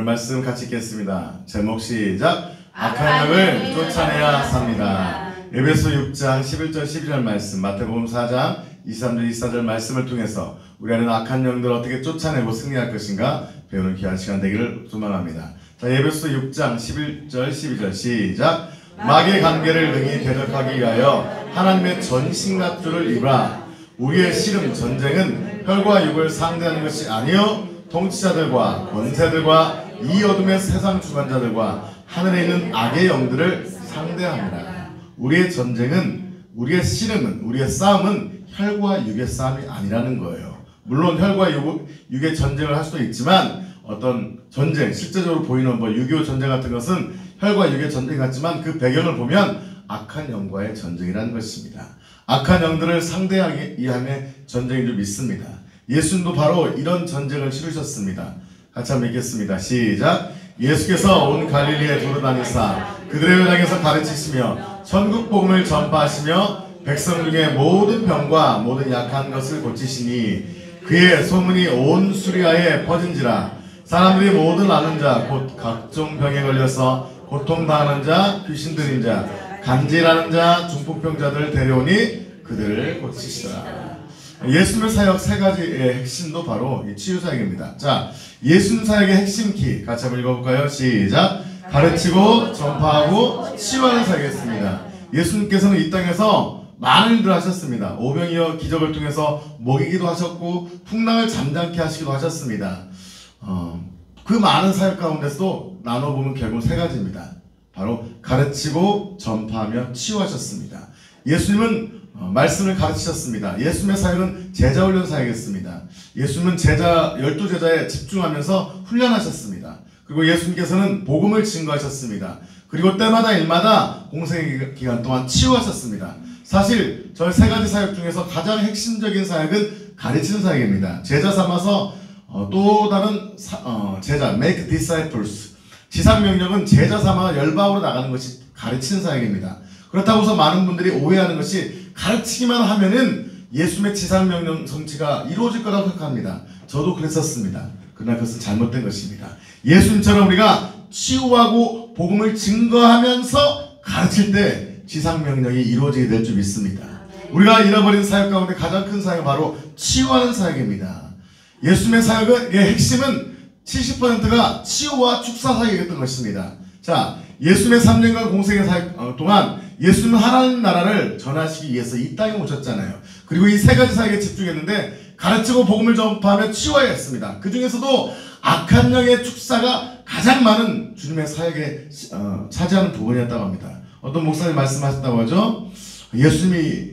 오늘 말씀 같이 읽겠습니다. 제목 시작. 악한 영을 쫓아내야 삽니다. 에베소 6장 11절 12절 말씀, 마태복음 4장 23절 24절 말씀을 통해서 우리 안에 악한 영들을 어떻게 쫓아내고 승리할 것인가 배우는 귀한 시간 되기를 소망합니다. 자, 에베소 6장 11절 12절 시작. 마귀의 관계를 능히 대적하기 위하여 하나님의 전신갑주를 입으라. 우리의 씨름 전쟁은 혈과 육을 상대하는 것이 아니요 통치자들과 권세들과 이 어둠의 세상 주관자들과 하늘에 있는 악의 영들을 상대합니다. 우리의 전쟁은, 우리의 씨름은, 우리의 싸움은 혈과 육의 싸움이 아니라는 거예요. 물론 혈과 육의 전쟁을 할 수도 있지만 어떤 전쟁, 실제적으로 보이는 6.25 전쟁 같은 것은 혈과 육의 전쟁 같지만 그 배경을 보면 악한 영과의 전쟁이라는 것입니다. 악한 영들을 상대하기 위함의 전쟁인 줄 믿습니다. 예수님도 바로 이런 전쟁을 치르셨습니다. 같이 한번 읽겠습니다. 시작. 예수께서 온 갈릴리에 돌아다니사 그들의 회당에서 가르치시며 천국 복음을 전파하시며 백성 중에 모든 병과 모든 약한 것을 고치시니 그의 소문이 온 수리아에 퍼진지라. 사람들이 모든 앓는 자 곧 각종 병에 걸려서 고통당하는 자, 귀신 들린 자, 간질하는 자, 중풍병자들을 데려오니 그들을 고치시더라. 예수님의 사역 세 가지의 핵심도 바로 이 치유 사역입니다. 자, 예수님 사역의 핵심 키 같이 한번 읽어볼까요? 시작. 가르치고 전파하고 치유하는 사역이었습니다. 예수님께서는 이 땅에서 많은 일들을 하셨습니다. 오병이어 기적을 통해서 먹이기도 하셨고 풍랑을 잠잠케 하시기도 하셨습니다. 그 많은 사역 가운데서도 나눠보면 결국 세 가지입니다. 바로 가르치고 전파하며 치유하셨습니다. 예수님은 말씀을 가르치셨습니다. 예수님의 사역은 제자 훈련 사역이었습니다. 예수님은 12제자에 집중하면서 훈련하셨습니다. 그리고 예수님께서는 복음을 증거하셨습니다. 그리고 때마다 일마다 공생의 기간 동안 치유하셨습니다. 사실 저희 세 가지 사역 중에서 가장 핵심적인 사역은 가르치는 사역입니다. 제자 삼아서 또 다른 제자, make disciples. 지상명령은 제자 삼아 열방으로 나가는 것이 가르치는 사역입니다. 그렇다고 해서 많은 분들이 오해하는 것이 가르치기만 하면은 예수님의 지상명령 성취가 이루어질 거라고 생각합니다. 저도 그랬었습니다. 그러나 그것은 잘못된 것입니다. 예수님처럼 우리가 치유하고 복음을 증거하면서 가르칠 때 지상명령이 이루어지게 될 줄 믿습니다. 우리가 잃어버린 사역 가운데 가장 큰 사역은 바로 치유하는 사역입니다. 예수님의 사역의 핵심은 70%가 치유와 축사 사역이었던 것입니다. 자, 예수님의 3년간 공생의 사역 동안 예수님은 하나님 나라를 전하시기 위해서 이 땅에 오셨잖아요. 그리고 이 세 가지 사역에 집중했는데 가르치고 복음을 전파하며 치유하여 했습니다. 그 중에서도 악한 영의 축사가 가장 많은 주님의 사역에 차지하는 부분이었다고 합니다. 어떤 목사님 말씀하셨다고 하죠. 예수님이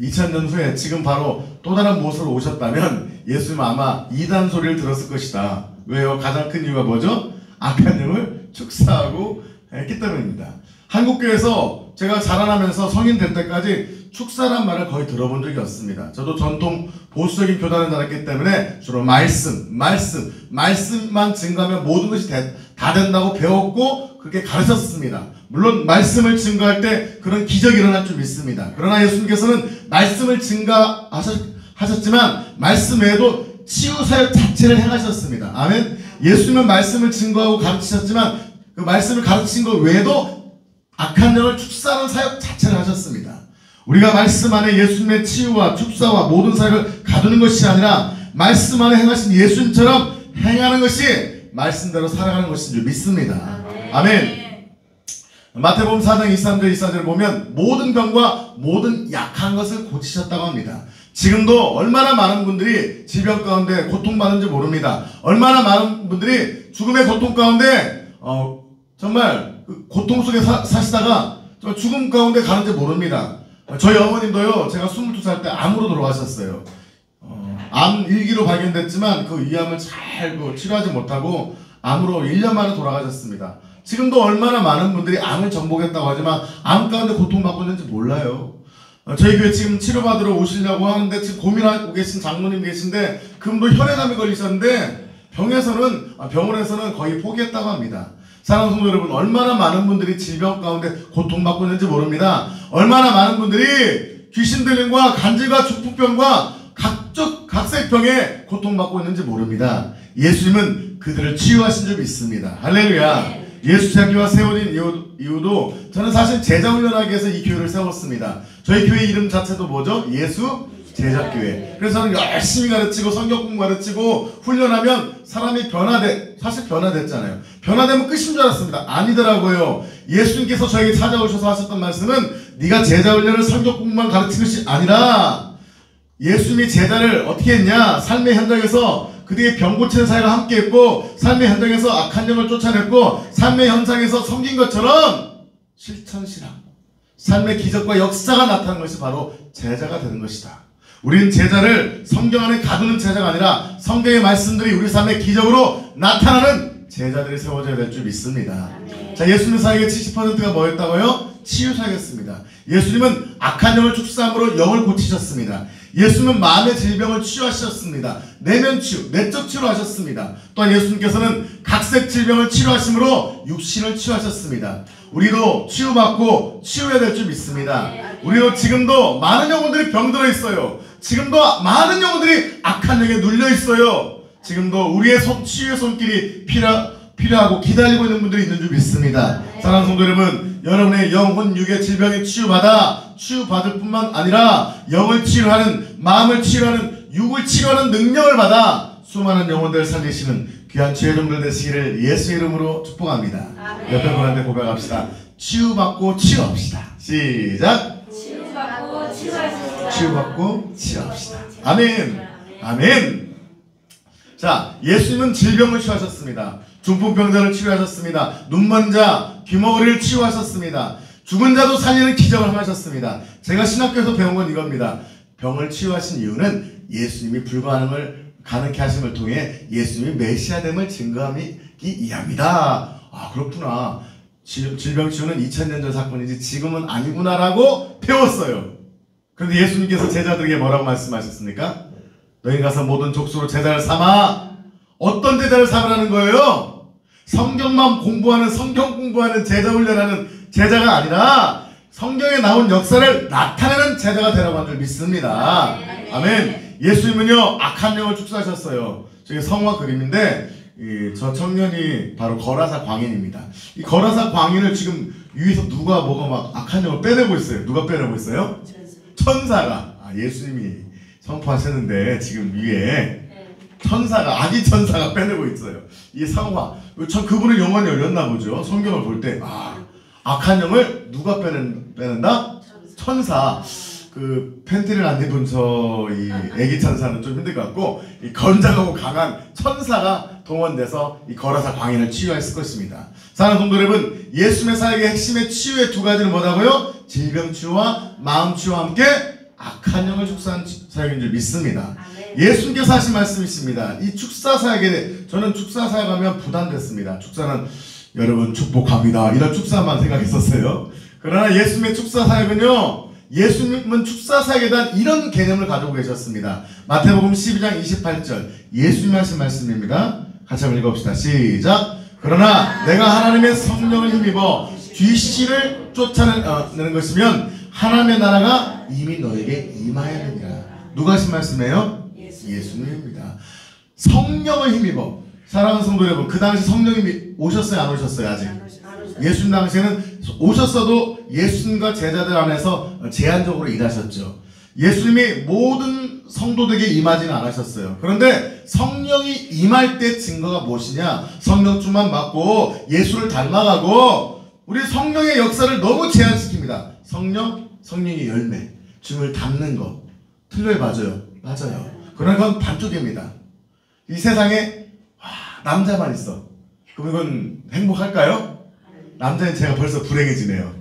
2000년 후에 지금 바로 또 다른 모습으로 오셨다면 예수님은 아마 이단 소리를 들었을 것이다. 왜요? 가장 큰 이유가 뭐죠? 악한 영을 축사하고 했기 때문입니다. 한국교회에서 제가 자라나면서 성인 될 때까지 축사란 말을 거의 들어본 적이 없습니다. 저도 전통 보수적인 교단을 다녔기 때문에 주로 말씀만 증거하면 모든 것이 다 된다고 배웠고 그렇게 가르쳤습니다. 물론 말씀을 증거할 때 그런 기적이 일어날 줄 믿습니다. 그러나 예수님께서는 말씀을 증거하셨지만 말씀 외에도 치유 사역 자체를 행하셨습니다. 아멘. 예수님은 말씀을 증거하고 가르치셨지만 그 말씀을 가르치신 것 외에도 악한 영을 축사하는 사역 자체를 하셨습니다. 우리가 말씀 안에 예수님의 치유와 축사와 모든 사역을 가두는 것이 아니라 말씀 안에 행하신 예수님처럼 행하는 것이 말씀대로 살아가는 것인 줄 믿습니다. 아멘. 마태복음 4장 23절 24절을 보면 모든 병과 모든 약한 것을 고치셨다고 합니다. 지금도 얼마나 많은 분들이 질병 가운데 고통받는지 모릅니다. 얼마나 많은 분들이 죽음의 고통 가운데 정말 고통 속에 사시다가 죽음 가운데 가는지 모릅니다. 저희 어머님도요, 제가 22살 때 암으로 돌아가셨어요. 암 1기로 발견됐지만 그 위암을 잘 치료하지 못하고 암으로 1년 만에 돌아가셨습니다. 지금도 얼마나 많은 분들이 암을 정복했다고 하지만 암 가운데 고통받고 있는지 몰라요. 저희 교회 지금 치료받으러 오시려고 하는데 지금 고민하고 계신 장모님 계신데 그분도 혈액암이 걸리셨는데 병원에서는 거의 포기했다고 합니다. 사랑하는 성도 여러분, 얼마나 많은 분들이 질병 가운데 고통받고 있는지 모릅니다. 얼마나 많은 분들이 귀신 들림과 간질과 중풍병과 각색병에 고통받고 있는지 모릅니다. 예수님은 그들을 치유하신 줄 믿습니다. 할렐루야. 예수 제자교회가 세워진 이유도 저는 사실 제자 훈련하기 위해서 이 교회를 세웠습니다. 저희 교회 이름 자체도 뭐죠? 예수 제자교회. 그래서 저는 열심히 가르치고 성경 공부 가르치고 훈련하면 사람이 사실 변화됐잖아요. 변화되면 끝인 줄 알았습니다. 아니더라고요. 예수님께서 저에게 찾아오셔서 하셨던 말씀은 네가 제자 훈련을 성경 공부만 가르치는 것이 아니라 예수님이 제자를 어떻게 했냐? 삶의 현장에서 그들의 병 고치는 사역을 함께 했고 삶의 현장에서 악한 영을 쫓아냈고 삶의 현장에서 섬긴 것처럼 실천시라 삶의 기적과 역사가 나타나는 것이 바로 제자가 되는 것이다. 우리는 제자를 성경 안에 가두는 제자가 아니라 성경의 말씀들이 우리 삶의 기적으로 나타나는 제자들이 세워져야 될 줄 믿습니다. 자, 예수님 사역의 70%가 뭐였다고요? 치유 사역이었습니다. 예수님은 악한 영을 축사함으로 영을 고치셨습니다. 예수님은 마음의 질병을 치유하셨습니다. 내면 치유, 내적 치유를 하셨습니다. 또한 예수님께서는 각색 질병을 치료하심으로 육신을 치유하셨습니다. 우리도 치유받고 치유해야 될 줄 믿습니다. 우리도 지금도 많은 영혼들이 병들어 있어요. 지금도 많은 영혼들이 악한 영에 눌려 있어요. 지금도 우리의 치유의 손길이 필요하고 기다리고 있는 분들이 있는 줄 믿습니다. 사랑하는 성도 여러분, 여러분의 영혼, 육의 질병이 치유받을 뿐만 아니라 영을 치료하는, 마음을 치료하는, 육을 치료하는 능력을 받아 수많은 영혼들을 살리시는 귀한 죄종들 되시기를 예수 이름으로 축복합니다. 옆에 분한테 고백합시다. 치유받고 치유합시다. 시작. 치유받고 치유하십시다. 치유받고 치유합시다. 아멘. 아멘. 자, 예수님은 질병을 치유하셨습니다. 중풍병자를 치유하셨습니다. 눈먼 자, 귀머거리를 치유하셨습니다. 죽은 자도 살리는 기적을 행하셨습니다. 제가 신학교에서 배운 건 이겁니다. 병을 치유하신 이유는 예수님이 불가능을 가능케 하심을 통해 예수님이 메시아됨을 증거하기 이해합니다. 아, 그렇구나. 질병 치유는 2000년 전 사건이지 지금은 아니구나라고 배웠어요. 그런데 예수님께서 제자들에게 뭐라고 말씀하셨습니까? 너희 가서 모든 족속으로 제자를 삼아. 어떤 제자를 삼으라는 거예요? 성경만 공부하는, 성경 공부하는, 제자 훈련하는 제자가 아니라 성경에 나온 역사를 나타내는 제자가 되라고 한 줄 믿습니다. 아멘. 예수님은요, 악한 영을 축사하셨어요. 저게 성화 그림인데 저 청년이 바로 거라사 광인입니다. 이 거라사 광인을 지금 위에서 누가 뭐가 막 악한 영을 빼내고 있어요. 누가 빼내고 있어요? 천사가. 예수님이 선포하셨는데 지금 위에 천사가, 아기 천사가 빼내고 있어요. 이 성화. 그분의 영혼이 열렸나 보죠. 성경을 볼 때. 악한 영을 누가 빼낸다? 천사. 그 팬티를 안 입은 이 애기 천사는 좀 힘들 것 같고, 이 건장하고 강한 천사가 동원돼서 이 거라사 광인을 치유했을 것입니다. 사랑하는 성도 여러분, 예수님의 사역의 핵심의 치유의 두 가지는 뭐라고요? 질병 치유와 마음 치유와 함께 악한 영을 축사한 사역인 줄 믿습니다. 예수님께서 하신 말씀이 있습니다. 이 축사 사역에 저는 축사 사역하면 부담됐습니다. 축사는 여러분 축복합니다 이런 축사만 생각했었어요. 그러나 예수님의 축사 사역은요, 예수님은 축사 사역에 대한 이런 개념을 가지고 계셨습니다. 마태복음 12장 28절 예수님이 하신 말씀입니다. 같이 한번 읽어봅시다. 시작. 그러나 내가 하나님의 성령을 힘입어 귀신을 쫓아내는 것이면 하나님의 나라가 이미 너에게 임하였느니라. 누가 하신 말씀이에요? 예수님입니다. 성령을 힘입어. 사랑하는 성도 여러분, 그 당시 성령님이 오셨어요? 안 오셨어요? 아직? 예수님 당시에는 오셨어도 예수님과 제자들 안에서 제한적으로 일하셨죠. 예수님이 모든 성도들에게 임하지는 않으셨어요. 그런데 성령이 임할 때 증거가 무엇이냐? 성령 충만 받고 예수를 닮아가고, 우리 성령의 역사를 너무 제한시킵니다. 성령의 열매, 주님을 닮는 거. 틀려요? 맞아요. 그러나 그건 반쪽입니다. 이 세상에 남자만 있어. 그럼 이건 행복할까요? 남자는 제가 벌써 불행해지네요.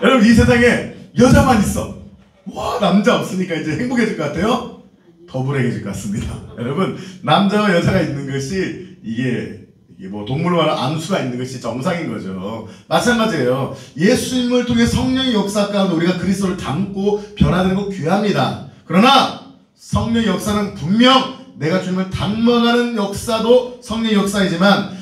여러분, 이 세상에 여자만 있어. 와, 남자 없으니까 이제 행복해질 것 같아요? 더 불행해질 것 같습니다. 여러분, 남자와 여자가 있는 것이 이게 뭐 동물로 말하면 암수가 있는 것이 정상인 거죠. 마찬가지예요. 예수님을 통해 성령의 역사 가운데 우리가 그리스도를 닮고 변화되는 거 귀합니다. 그러나 성령의 역사는 분명 내가 주님을 닮아가는 역사도 성령의 역사이지만,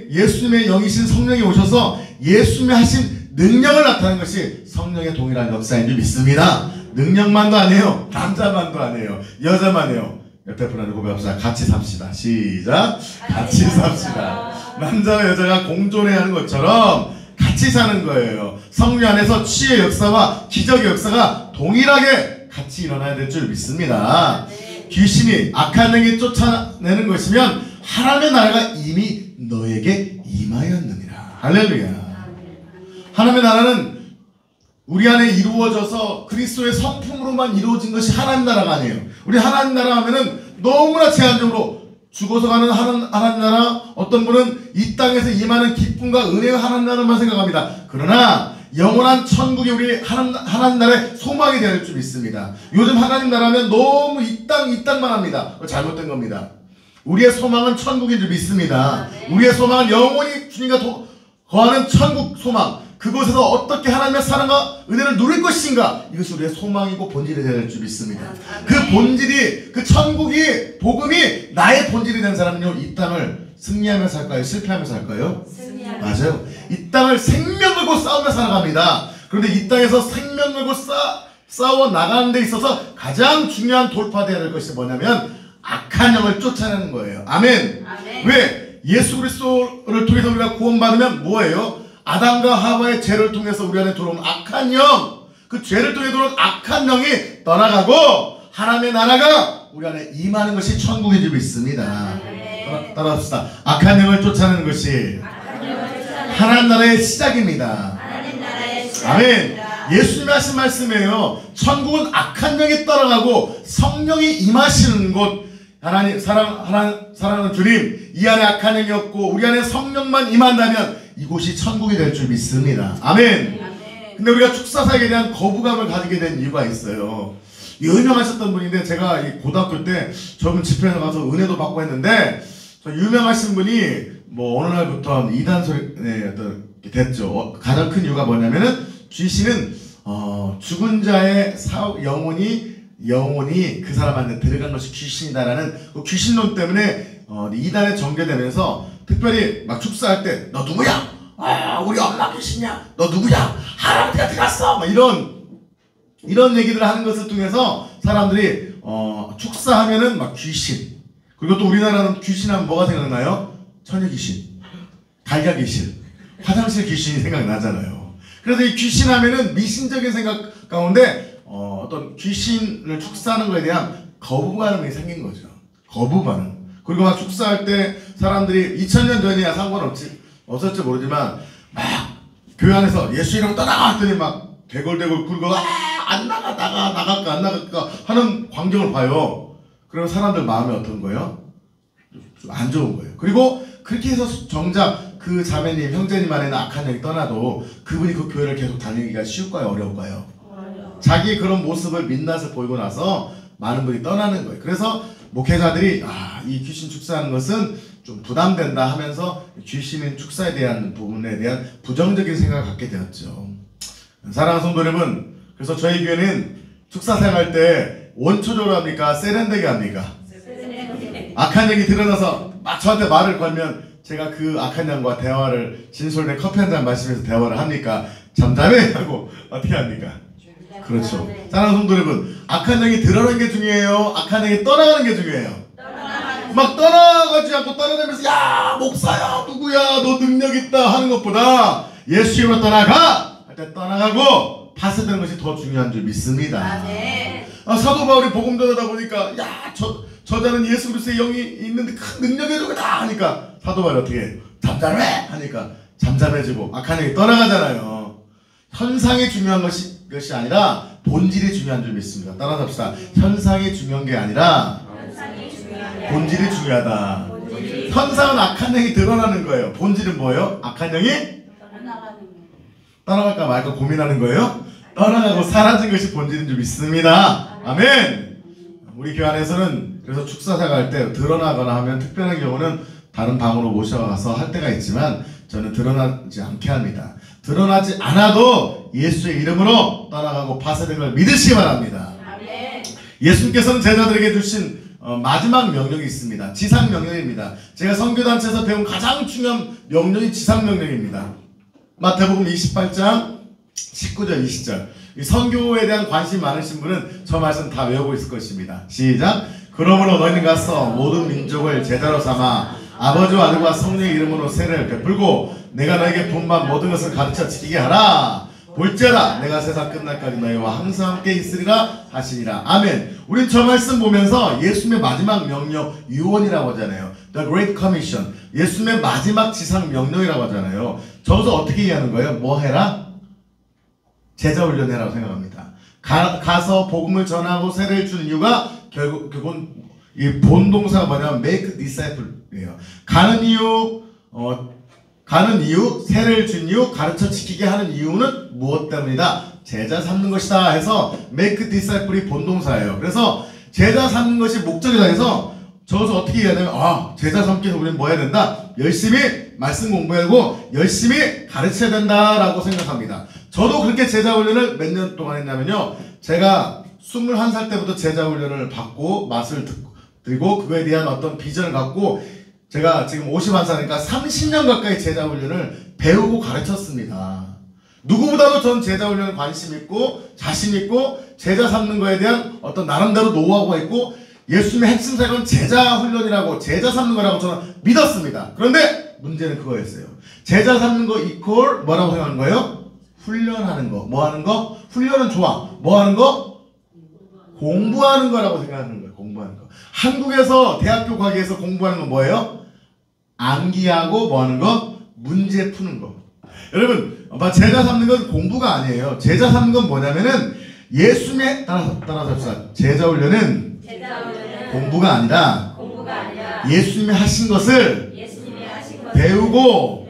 예수님의 영이신 성령이 오셔서 예수님이 하신 능력을 나타내는 것이 성령의 동일한 역사인 줄 믿습니다. 능력만도 아니에요. 남자만도 아니에요. 여자만 해요. 옆에 분한테 고백합시다. 같이 삽시다. 시작. 같이 삽시다. 남자와 여자가 공존해야 하는 것처럼 같이 사는 거예요. 성령 안에서 치유의 역사와 기적의 역사가 동일하게 같이 일어나야 될 줄 믿습니다. 귀신이 악한 영이 쫓아내는 것이면 하나님의 나라가 이미 너에게 임하였느니라. 할렐루야. 하나님의 나라는 우리 안에 이루어져서 그리스도의 성품으로만 이루어진 것이 하나님 나라가 아니에요. 우리 하나님 나라 하면은 너무나 제한적으로 죽어서 가는 하나님 나라, 어떤 분은 이 땅에서 임하는 기쁨과 은혜의 하나님 나라만 생각합니다. 그러나 영원한 천국이 우리 하나님 나라의 소망이 될 줄 믿습니다. 요즘 하나님 나라면 너무 이 땅만 합니다. 잘못된 겁니다. 우리의 소망은 천국인 줄 믿습니다. 우리의 소망은 영원히 주님과 거하는 천국 소망, 그곳에서 어떻게 하나님의 사랑과 은혜를 누릴 것인가, 이것이 우리의 소망이고 본질이 될 줄 믿습니다. 그 본질이, 그 천국이, 복음이 나의 본질이 된 사람은요, 이 땅을 승리하며 살까요? 실패하며 살까요? 맞아요. 이 땅을 생명 걸고 싸우며 살아갑니다. 그런데 이 땅에서 생명 걸고 싸워 나가는 데 있어서 가장 중요한 돌파되어야 될 것이 뭐냐면 악한 영을 쫓아내는 거예요. 아멘. 왜? 예수 그리스도를 통해서 우리가 구원받으면 뭐예요? 아담과 하와의 죄를 통해서 우리 안에 들어온 악한 영, 그 죄를 통해 들어온 악한 영이 떠나가고 하나님의 나라가 우리 안에 임하는 것이 천국인 줄 믿습니다. 따라합시다. 악한 영을 쫓아내는 것이 하나님 나라의 시작입니다. 아멘. 예수님이 하신 말씀이에요. 천국은 악한 영이 떠나가고 성령이 임하시는 곳, 하나님 사랑하는 주님, 이 안에 악한 영이 없고 우리 안에 성령만 임한다면 이곳이 천국이 될 줄 믿습니다. 아멘. 근데 우리가 축사사역에 대한 거부감을 가지게 된 이유가 있어요. 유명하셨던 분인데, 제가 고등학교 때 저분 집회에 가서 은혜도 받고 했는데, 저 유명하신 분이 뭐 어느 날부터 이단 소리에 됐죠. 가장 큰 이유가 뭐냐면은 귀신은 죽은 자의 영혼이 그 사람한테 들어간 것이 귀신이다라는 그 귀신론 때문에 이단에 전개되면서, 특별히 막 축사할 때 너 누구야? 우리 엄마 귀신이야. 너 누구야? 할아버지가 들어갔어. 막 이런 얘기들을 하는 것을 통해서 사람들이 축사하면은 막 귀신, 그리고 또 우리나라는 귀신하면 뭐가 생각나요? 처녀 귀신, 달걀 귀신, 화장실 귀신이 생각나잖아요. 그래서 이 귀신하면은 미신적인 생각 가운데 어떤 귀신을 축사하는 것에 대한 거부감이 생긴 거죠. 거부감. 그리고 막 축사할 때 사람들이 2000년 전이야 없었지 모르지만 막 교회 안에서 예수 이름 떠나가 했더니 막 대골대골 굴고 안 나갈까 안 나갈까 하는 광경을 봐요. 그러면 사람들 마음이 어떤 거예요? 좀 안 좋은 거예요. 그리고 그렇게 해서 정작 그 자매님, 형제님 안에는 악한 영이 떠나도 그분이 그 교회를 계속 다니기가 쉬울까요? 어려울까요? 자기 그런 모습을 민낯을 보이고 나서 많은 분이 떠나는 거예요. 그래서 목회자들이 이 귀신 축사하는 것은 좀 부담된다 하면서 귀신 축사에 대한 부분에 대한 부정적인 생각을 갖게 되었죠. 사랑하는 성도 여러분, 그래서 저희 교회는 축사 생활할 때 원초적으로 합니까? 세련되게 합니까? 악한 영이 드러나서 막 저한테 말을 걸면 제가 그 악한 영과 대화를, 진솔된 커피 한 잔 마시면서 대화를 합니까? 잠잠해 하고 어떻게 합니까? 그렇죠. 사랑하는 성도 여러분, 악한 영이 드러나는 게 중요해요? 악한 영이 떠나가는 게 중요해요? 막 떠나가지 않고 떠나다니면서 야 목사야 누구야 너 능력 있다 하는 것보다 예수 이름으로 떠나가 할 때 떠나가고 파쇄되는 것이 더 중요한 줄 믿습니다. 사도 바울이 복음 전하다 보니까 야 저자는 예수 그리스도의 영이 있는데 큰 능력의 종이다 하니까 사도 바울이 어떻게 해? 잠잠해 하니까 잠잠해지고 악한 영이 떠나가잖아요. 현상이 중요한 것이 아니라 본질이 중요한 줄 믿습니다. 따라합시다. 현상이 중요한 게 아니라 본질이 중요하다. 현상은 악한 영이 드러나는 거예요. 본질은 뭐예요? 악한 영이 떠나갈까 말까 고민하는 거예요. 떠나가고 사라진 것이 본질인 줄 믿습니다. 아멘. 우리 교회 안에서는 그래서 축사사가 할 때 드러나거나 하면 특별한 경우는 다른 방으로 모셔가서 할 때가 있지만 저는 드러나지 않게 합니다. 드러나지 않아도 예수의 이름으로 떠나가고 파쇄된 걸 믿으시기 바랍니다. 예수님께서는 제자들에게 주신 마지막 명령이 있습니다. 지상명령입니다. 제가 선교단체에서 배운 가장 중요한 명령이 지상명령입니다. 마태복음 28장 19절 20절. 이 선교에 대한 관심 많으신 분은 저 말씀 다 외우고 있을 것입니다. 시작. 그러므로 너희는 가서 모든 민족을 제자로 삼아 아버지와 아들과 성령의 이름으로 세례를 베풀고 내가 너에게 분반 모든 것을 가르쳐 지키게 하라. 볼지어다 내가 세상 끝날까지 너희와 항상 함께 있으리라 하시니라. 아멘. 우린 저 말씀 보면서 예수님의 마지막 명령 유언이라고 하잖아요. The Great Commission. 예수님의 마지막 지상 명령이라고 하잖아요. 저기서 어떻게 얘기하는 거예요? 뭐 해라? 제자 훈련해라고 생각합니다. 가서 복음을 전하고 세례를 주는 이유가 결국은 이 본동사가 뭐냐면 make disciple이에요. 가는 이유, 세례를 준 이유, 가르쳐 지키게 하는 이유는 무엇 때문이다? 제자 삼는 것이다 해서 make disciple이 본동사예요. 그래서 제자 삼는 것이 목적이다 해서 저기서 어떻게 해야 되면 제자 삼기 위해서 우리는 뭐 해야 된다? 열심히 말씀 공부해야 되고 열심히 가르쳐야 된다라고 생각합니다. 저도 그렇게 제자 훈련을 몇 년 동안 했냐면요. 제가 21살 때부터 제자 훈련을 받고 맛을 들고 그거에 대한 어떤 비전을 갖고 제가 지금 51살이니까 30년 가까이 제자 훈련을 배우고 가르쳤습니다. 누구보다도 전 제자 훈련에 관심 있고 자신 있고 제자 삼는 거에 대한 어떤 나름대로 노하우가 있고 예수님의 핵심 사역은 제자 훈련이라고 제자 삼는 거라고 저는 믿었습니다. 그런데 문제는 그거였어요. 제자 삼는 거 이퀄 뭐라고 생각하는 거예요? 훈련하는 거. 뭐 하는 거? 훈련은 좋아. 뭐 하는 거? 공부하는 거라고 생각하는 거예요. 공부하는 거. 한국에서 대학교 가기 위해서 공부하는 건 뭐예요? 암기하고 뭐 하는 거? 문제 푸는 거. 여러분, 제자 삼는 건 공부가 아니에요. 제자 삼는 건 뭐냐면은 예수님의 따라서 합시다. 제자 훈련은 공부가 아니라 예수님이 하신 것을 배우고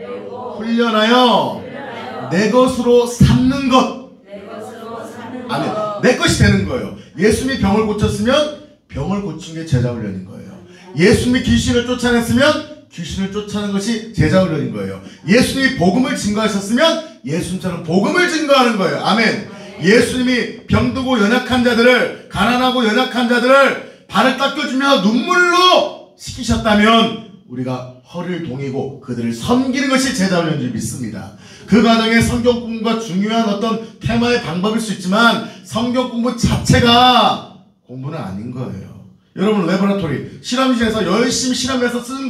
훈련하여 내 것으로 삼는 것. 아니, 내 것이 되는 거예요. 예수님이 병을 고쳤으면 병을 고친 게 제자 훈련인 거예요. 예수님이 귀신을 쫓아냈으면 귀신을 쫓아내는 것이 제자 훈련인 거예요. 예수님이 복음을 증거하셨으면 예수님처럼 복음을 증거하는 거예요. 아멘. 예수님이 병들고 연약한 자들을, 가난하고 연약한 자들을 발을 닦여주며 눈물로 시키셨다면 우리가 허를 동이고 그들을 섬기는 것이 제자 훈련인 줄 믿습니다. 그 과정에 성경 공부가 중요한 어떤 테마의 방법일 수 있지만 성경 공부 자체가 공부는 아닌 거예요. 여러분, 레버라토리 실험실에서 열심히 실험해서 쓰는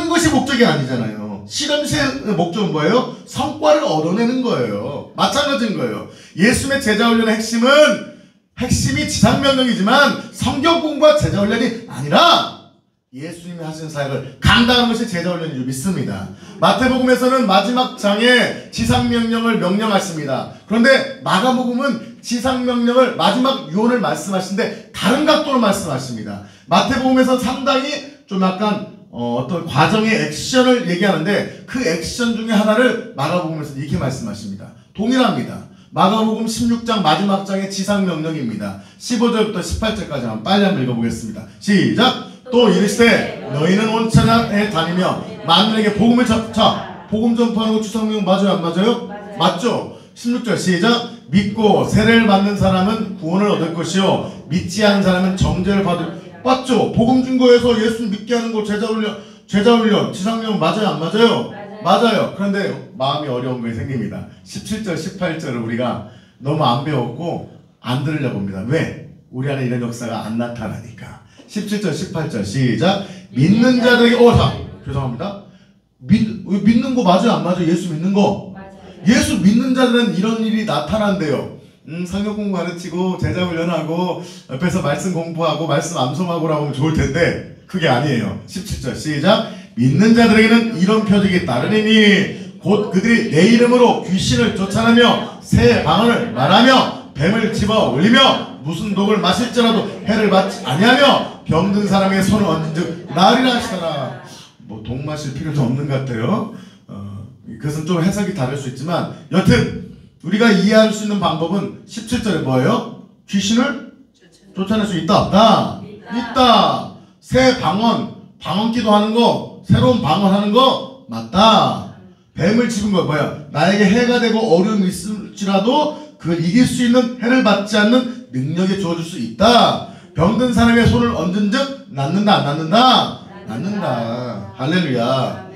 것이 목적이 아니잖아요. 실험실의 목적은 뭐예요? 성과를 얻어내는 거예요. 마찬가지인 거예요. 예수님의 제자 훈련의 핵심이 지상명령이지만 성경 공부와 제자 훈련이 아니라 예수님이 하신 사역을 감당하는 것이 제자 훈련인 줄 믿습니다. 마태복음에서는 마지막 장에 지상명령을 명령하십니다. 그런데 마가복음은 지상명령을 마지막 유언을 말씀하시는데 다른 각도로 말씀하십니다. 마태복음에서 상당히 좀 약간 어떤 과정의 액션을 얘기하는데 그 액션 중에 하나를 마가복음에서 이렇게 말씀하십니다. 동일합니다. 마가복음 16장 마지막 장의 지상명령입니다. 15절부터 18절까지 한번 빨리 한번 읽어보겠습니다. 시작! 또 이르시되 너희는 온 천하에 다니며 만민에게 복음을 전파. 복음 전파하는 거 지상명령 맞아요? 안 맞아요? 맞죠? 16절 시작! 믿고 세례를 받는 사람은 구원을 얻을 것이요 믿지 않는 사람은 정죄를 받을. 맞죠? 복음 증거에서 예수 믿게 하는 거 제자 훈련 지상명령 맞아요? 안 맞아요? 맞아요. 그런데 마음이 어려운 것이 생깁니다. 17절 18절을 우리가 너무 안 배웠고 안 들으려고 합니다. 왜? 우리 안에 이런 역사가 안 나타나니까. 17절 18절 시작! 믿는 자들에게 죄송합니다. 믿는 거 맞아요? 안 맞아요? 예수 믿는 거? 예수 믿는 자들은 이런 일이 나타난대요. 성경 공부 가르치고 제자 훈련하고 옆에서 말씀 공부하고 말씀 암송하고라고 하면 좋을 텐데 그게 아니에요. 17절 시작! 믿는 자들에게는 이런 표적이 따르리니 곧 그들이 내 이름으로 귀신을 쫓아내며 새 방언을 말하며 뱀을 집어 올리며 무슨 독을 마실지라도 해를 받지 아니하며 병든 사람에게 손을 얹은즉 나으리라 하시더라. 뭐 독 마실 필요도 없는 것 같아요. 그것은 좀 해석이 다를 수 있지만 여튼 우리가 이해할 수 있는 방법은 17절에 뭐예요? 귀신을 쫓아낼 수 있다 없다? 있다. 새 방언기도 하는 거, 새로운 방언하는 거 맞다. 뱀을 집은 거 뭐야? 나에게 해가 되고 어려움이 있을지라도 그걸 이길 수 있는 해를 받지 않는 능력이 주어질 수 있다. 병든 사람의 손을 얹은 즉 낫는다 안 낫는다? 낫는다. 할렐루야.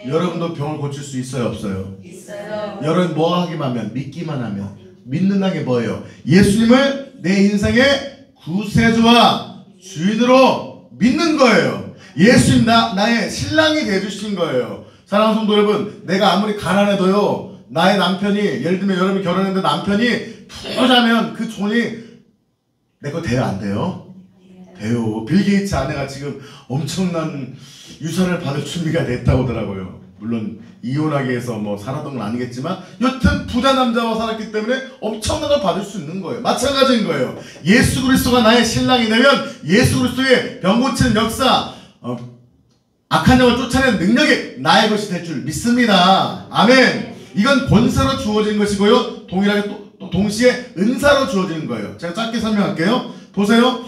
여러분도 병을 고칠 수 있어요 없어요? 있어요. 여러분 뭐 하기만 하면? 믿기만 하면. 믿는다는 게 뭐예요? 예수님을 내 인생의 구세주와 주인으로 믿는 거예요. 예수님 나의 신랑이 되어주신 거예요. 사랑하는 성도 여러분, 내가 아무리 가난해도요, 나의 남편이, 예를 들면 여러분이 결혼했는데 남편이 부자면 그 돈이 내 거 돼요, 안 돼요? 돼요. 빌 게이츠 아내가 지금 엄청난 유산을 받을 준비가 됐다고 하더라고요. 물론 이혼하기 위해서 뭐 살았던 건 아니겠지만 여튼 부자 남자와 살았기 때문에 엄청난 걸 받을 수 있는 거예요. 마찬가지인 거예요. 예수 그리스도가 나의 신랑이 되면 예수 그리스도의 병 고치는 역사, 악한 영을 쫓아내는 능력이 나의 것이 될 줄 믿습니다. 아멘. 이건 권세로 주어진 것이고요, 동일하게 또 동시에 은사로 주어지는 거예요. 제가 짧게 설명할게요. 보세요.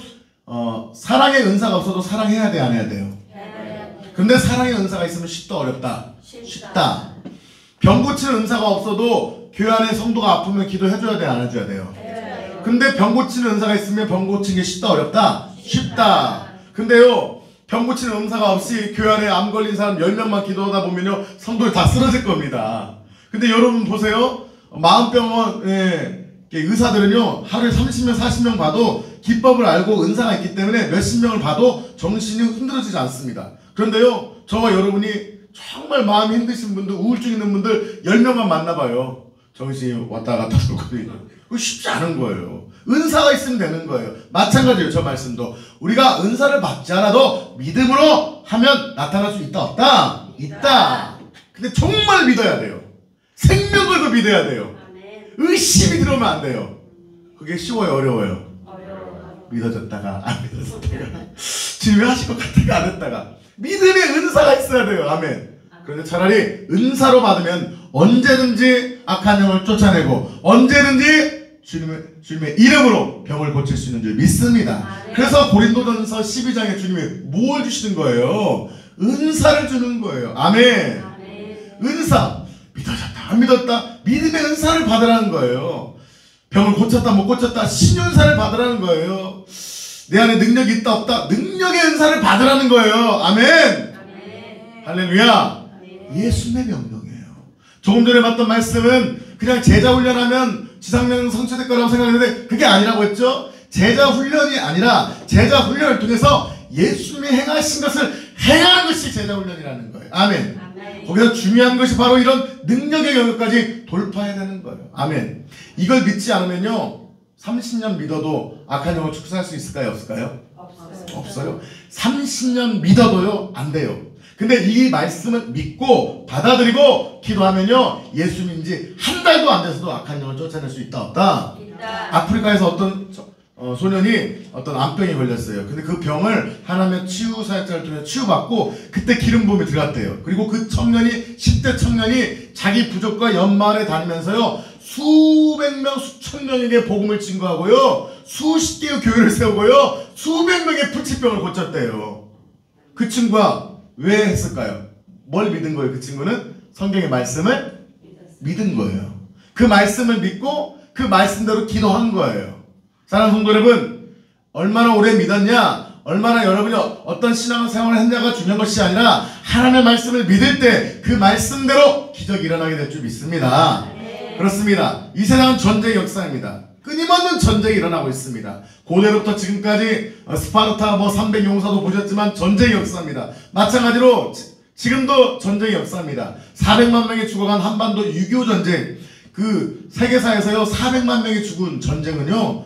사랑의 은사가 없어도 사랑해야 돼, 안 해야 돼요? 근데 사랑의 은사가 있으면 쉽다, 어렵다? 쉽다. 병 고치는 은사가 없어도 교회 안에 성도가 아프면 기도해줘야 돼, 안 해줘야 돼요? 근데 병 고치는 은사가 있으면 병 고치는 게 쉽다, 어렵다? 쉽다. 근데요, 병 고치는 은사가 없이 교회 안에 암 걸린 사람 10명만 기도하다 보면요, 성도들 다 쓰러질 겁니다. 근데 여러분 보세요. 마음병원 의사들은요, 하루에 30명, 40명 봐도 기법을 알고 은사가 있기 때문에 몇십 명을 봐도 정신이 흔들어지지 않습니다. 그런데요, 저와 여러분이 정말 마음이 힘드신 분들, 우울증 있는 분들 10명만 만나봐요. 정신이 왔다 갔다 돌거리고. 그거 쉽지 않은 거예요. 은사가 있으면 되는 거예요. 마찬가지예요, 저 말씀도. 우리가 은사를 받지 않아도 믿음으로 하면 나타날 수 있다, 없다? 있다. 근데 정말 믿어야 돼요. 생명 걸고 믿어야 돼요. 의심이 들어오면 안 돼요. 그게 쉬워요, 어려워요? 믿어졌다가 안 믿어졌다가 주님이 하실 것 같다가 안 했다가 믿음의 은사가 있어야 돼요. 아멘. 그런데 차라리 은사로 받으면 언제든지 악한 영을 쫓아내고 언제든지 주님의 이름으로 병을 고칠 수 있는 줄 믿습니다. 그래서 고린도전서 12장에 주님이 뭘 주시는 거예요? 은사를 주는 거예요. 아멘. 은사. 믿어졌다 안 믿었다 믿음의 은사를 받으라는 거예요. 병을 고쳤다 못 고쳤다 신윤사를 받으라는 거예요. 내 안에 능력이 있다 없다 능력의 은사를 받으라는 거예요. 아멘. 할렐루야. 예수님의 명령이에요. 조금 전에 봤던 말씀은 그냥 제자 훈련하면 지상명 성취될 거라고 생각했는데 그게 아니라고 했죠. 제자 훈련이 아니라 제자 훈련을 통해서 예수님이 행하신 것을 행하는 것이 제자 훈련이라는 거예요. 아멘. 거기서 중요한 것이 바로 이런 능력의 영역까지 돌파해야 되는 거예요. 아멘. 이걸 믿지 않으면요, 30년 믿어도 악한 영을 축소할 수 있을까요? 없을까요? 없어요. 30년 믿어도요, 안 돼요. 근데 이 말씀을 믿고 받아들이고 기도하면요, 예수님인지 한 달도 안 돼서도 악한 영을 쫓아낼 수 있다, 없다? 아프리카에서 어떤 소년이 어떤 암병에 걸렸어요. 근데 그 병을 하나님의 치유 사역자를 통해 치유받고 그때 기름 부음이 들어갔대요. 그리고 그 청년이 10대 청년이 자기 부족과 연말에 다니면서요, 수백 명 수천 명에게 복음을 증거하고요, 수십 개의 교회를 세우고요, 수백 명의 불치병을 고쳤대요. 그 친구가 왜 했을까요? 뭘 믿은 거예요? 그 친구는 성경의 말씀을 믿은 거예요. 그 말씀을 믿고 그 말씀대로 기도한 거예요. 사랑하는 성도 여러분, 얼마나 오래 믿었냐, 얼마나 여러분이 어떤 신앙생활을 했냐가 중요한 것이 아니라 하나님의 말씀을 믿을 때 그 말씀대로 기적이 일어나게 될 줄 믿습니다. 그렇습니다. 이 세상은 전쟁의 역사입니다. 끊임없는 전쟁이 일어나고 있습니다. 고대로부터 지금까지 스파르타 300 용사도 보셨지만 전쟁의 역사입니다. 마찬가지로 지금도 전쟁의 역사입니다. 400만 명이 죽어간 한반도 6.25 전쟁, 그 세계사에서요 400만 명이 죽은 전쟁은요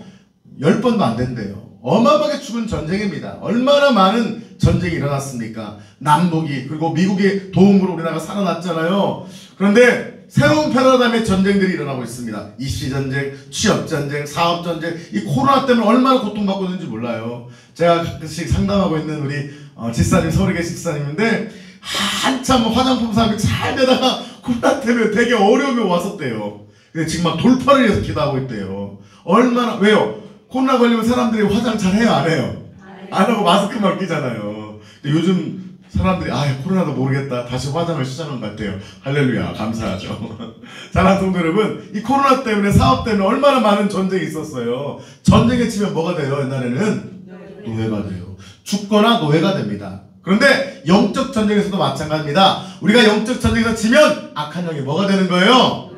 10번도 안 된대요. 어마어마하게 죽은 전쟁입니다. 얼마나 많은 전쟁이 일어났습니까? 남북이, 그리고 미국의 도움으로 우리나라가 살아났잖아요. 그런데 새로운 패러다임의 전쟁들이 일어나고 있습니다. 입시전쟁, 취업전쟁, 사업전쟁. 이 코로나 때문에 얼마나 고통받고 있는지 몰라요. 제가 가끔씩 상담하고 있는 우리 집사님, 서울에 계신 집사님인데 한참 화장품 사업이 잘 되다가 코로나 때문에 되게 어려움이 왔었대요. 근데 지금 막 돌파를 위해서 기도하고 있대요. 얼마나, 왜요? 코로나 걸리면 사람들이 화장 잘 해요, 안 해요? 안 하고 마스크만 끼잖아요. 근데 요즘 사람들이 코로나도 모르겠다, 다시 화장을 시작한 것 같아요. 할렐루야, 감사하죠. 사랑하는 성도 여러분, 이 코로나 때문에, 사업 때문에 얼마나 많은 전쟁이 있었어요. 전쟁에 치면 뭐가 돼요? 옛날에는 노예가 돼요. 죽거나 노예가 됩니다. 그런데 영적 전쟁에서도 마찬가지입니다. 우리가 영적 전쟁에서 지면 악한 영이 뭐가 되는 거예요?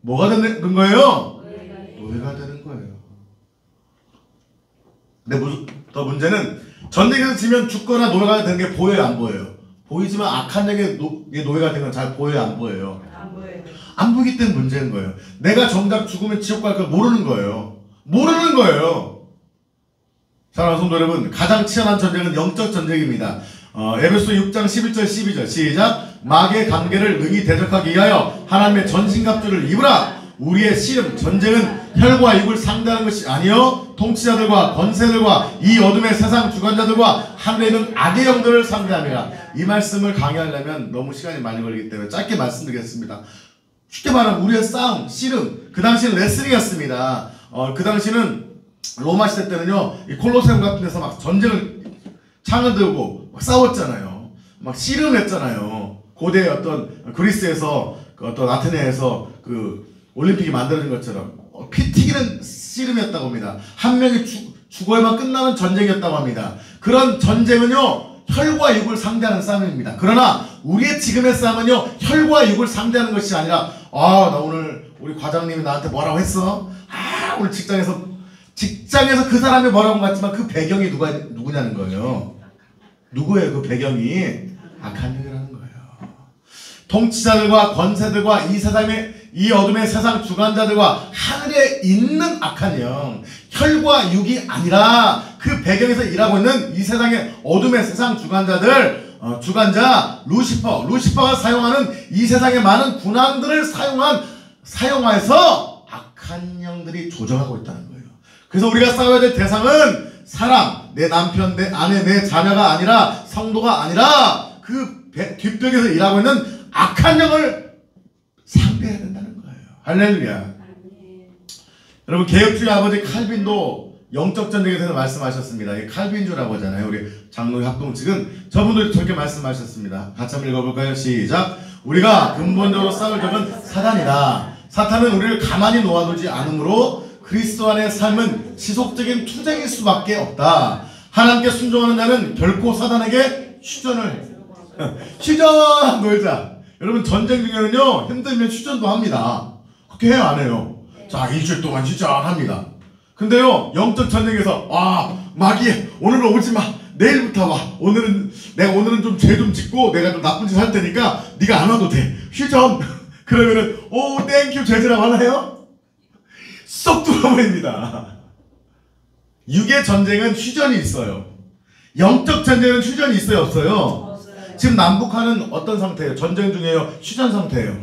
뭐가 되는 거예요? 노예가 되는 거예요. 근데 더 문제는 전쟁에서 지면 죽거나 노예가 되는 게 보여요, 안 보여요? 보이지만 악한 영의 노예가 되는 건 잘 보여요, 안 보여요? 안 보여요. 안 보이기 때문에 문제인 거예요. 내가 정작 죽으면 지옥 갈 걸 모르는 거예요. 모르는 거예요. 사랑하는 성도 여러분, 가장 치열한 전쟁은 영적 전쟁입니다. 에베소 6장 11절 12절 시작. 마귀의 관계를 능히 대적하기 위하여 하나님의 전신갑주를 입으라. 우리의 씨름 전쟁은 혈과 육을 상대하는 것이 아니요 통치자들과 권세들과 이 어둠의 세상 주관자들과 하늘에 있는 악의 영들을 상대합니다. 이 말씀을 강의하려면 너무 시간이 많이 걸리기 때문에 짧게 말씀드리겠습니다. 쉽게 말하면 우리의 싸움, 씨름, 그 당시는 레슬링이었습니다. 그 당시는 로마 시대 때는요, 이 콜로세움 같은 데서 막 전쟁을 창을 들고 막 싸웠잖아요. 막 씨름을 했잖아요. 고대 어떤 그리스에서 그 어떤 아테네에서 그 올림픽이 만들어진 것처럼 피 튀기는 씨름이었다고 합니다. 한 명이 죽어야만 끝나는 전쟁이었다고 합니다. 그런 전쟁은요, 혈과 육을 상대하는 싸움입니다. 그러나 우리의 지금의 싸움은요, 혈과 육을 상대하는 것이 아니라 나 오늘 우리 과장님이 나한테 뭐라고 했어? 오늘 직장에서 그 사람이 뭐라고 한 것 같지만 그 배경이 누구냐는 거예요. 누구예요? 그 배경이 악한 영이라는 거예요. 통치자들과 권세들과 이 어둠의 세상 주관자들과 하늘에 있는 악한 영, 혈과 육이 아니라 그 배경에서 일하고 있는 이 세상의 어둠의 세상 주관자들, 주관자 루시퍼가 사용하는 이 세상의 많은 군왕들을 사용해서 악한 영들이 조정하고 있다는 거예요. 그래서 우리가 싸워야 될 대상은 사람, 내 남편, 내 아내, 내 자녀가 아니라 성도가 아니라 그 뒷벽에서 일하고 있는 악한 영을 상대해야 된다는 거예요. 할렐루야. 여러분, 개혁주의 아버지 칼빈도 영적 전쟁에 대해서 말씀하셨습니다. 이 칼빈주라고 하잖아요. 우리 장로의 합동측은 저분도 저렇게 말씀하셨습니다. 같이 한번 읽어볼까요? 시작. 우리가 근본적으로 싸울 적은 사단이다. 사탄은 우리를 가만히 놓아두지 않으므로 그리스도 안의 삶은 지속적인 투쟁일 수밖에 없다. 하나님께 순종하는 자는 결코 사단에게 휴전 놀자. 여러분, 전쟁 중에는요, 힘들면 휴전도 합니다. 그렇게 해요, 안 해요? 자, 일주일 동안 휴전합니다. 근데요, 영적 전쟁에서 마귀 오늘은 오지 마, 내일부터 와. 오늘은 좀 죄 좀 짓고 내가 좀 나쁜 짓 할 테니까 네가 안 와도 돼. 휴전. 그러면은 땡큐 죄지라고 하나요? 쏙 들어버립니다. 육의 전쟁은 휴전이 있어요. 영적 전쟁은 휴전이 있어요, 없어요? 지금 남북한은 어떤 상태예요? 전쟁 중이에요? 휴전 상태예요?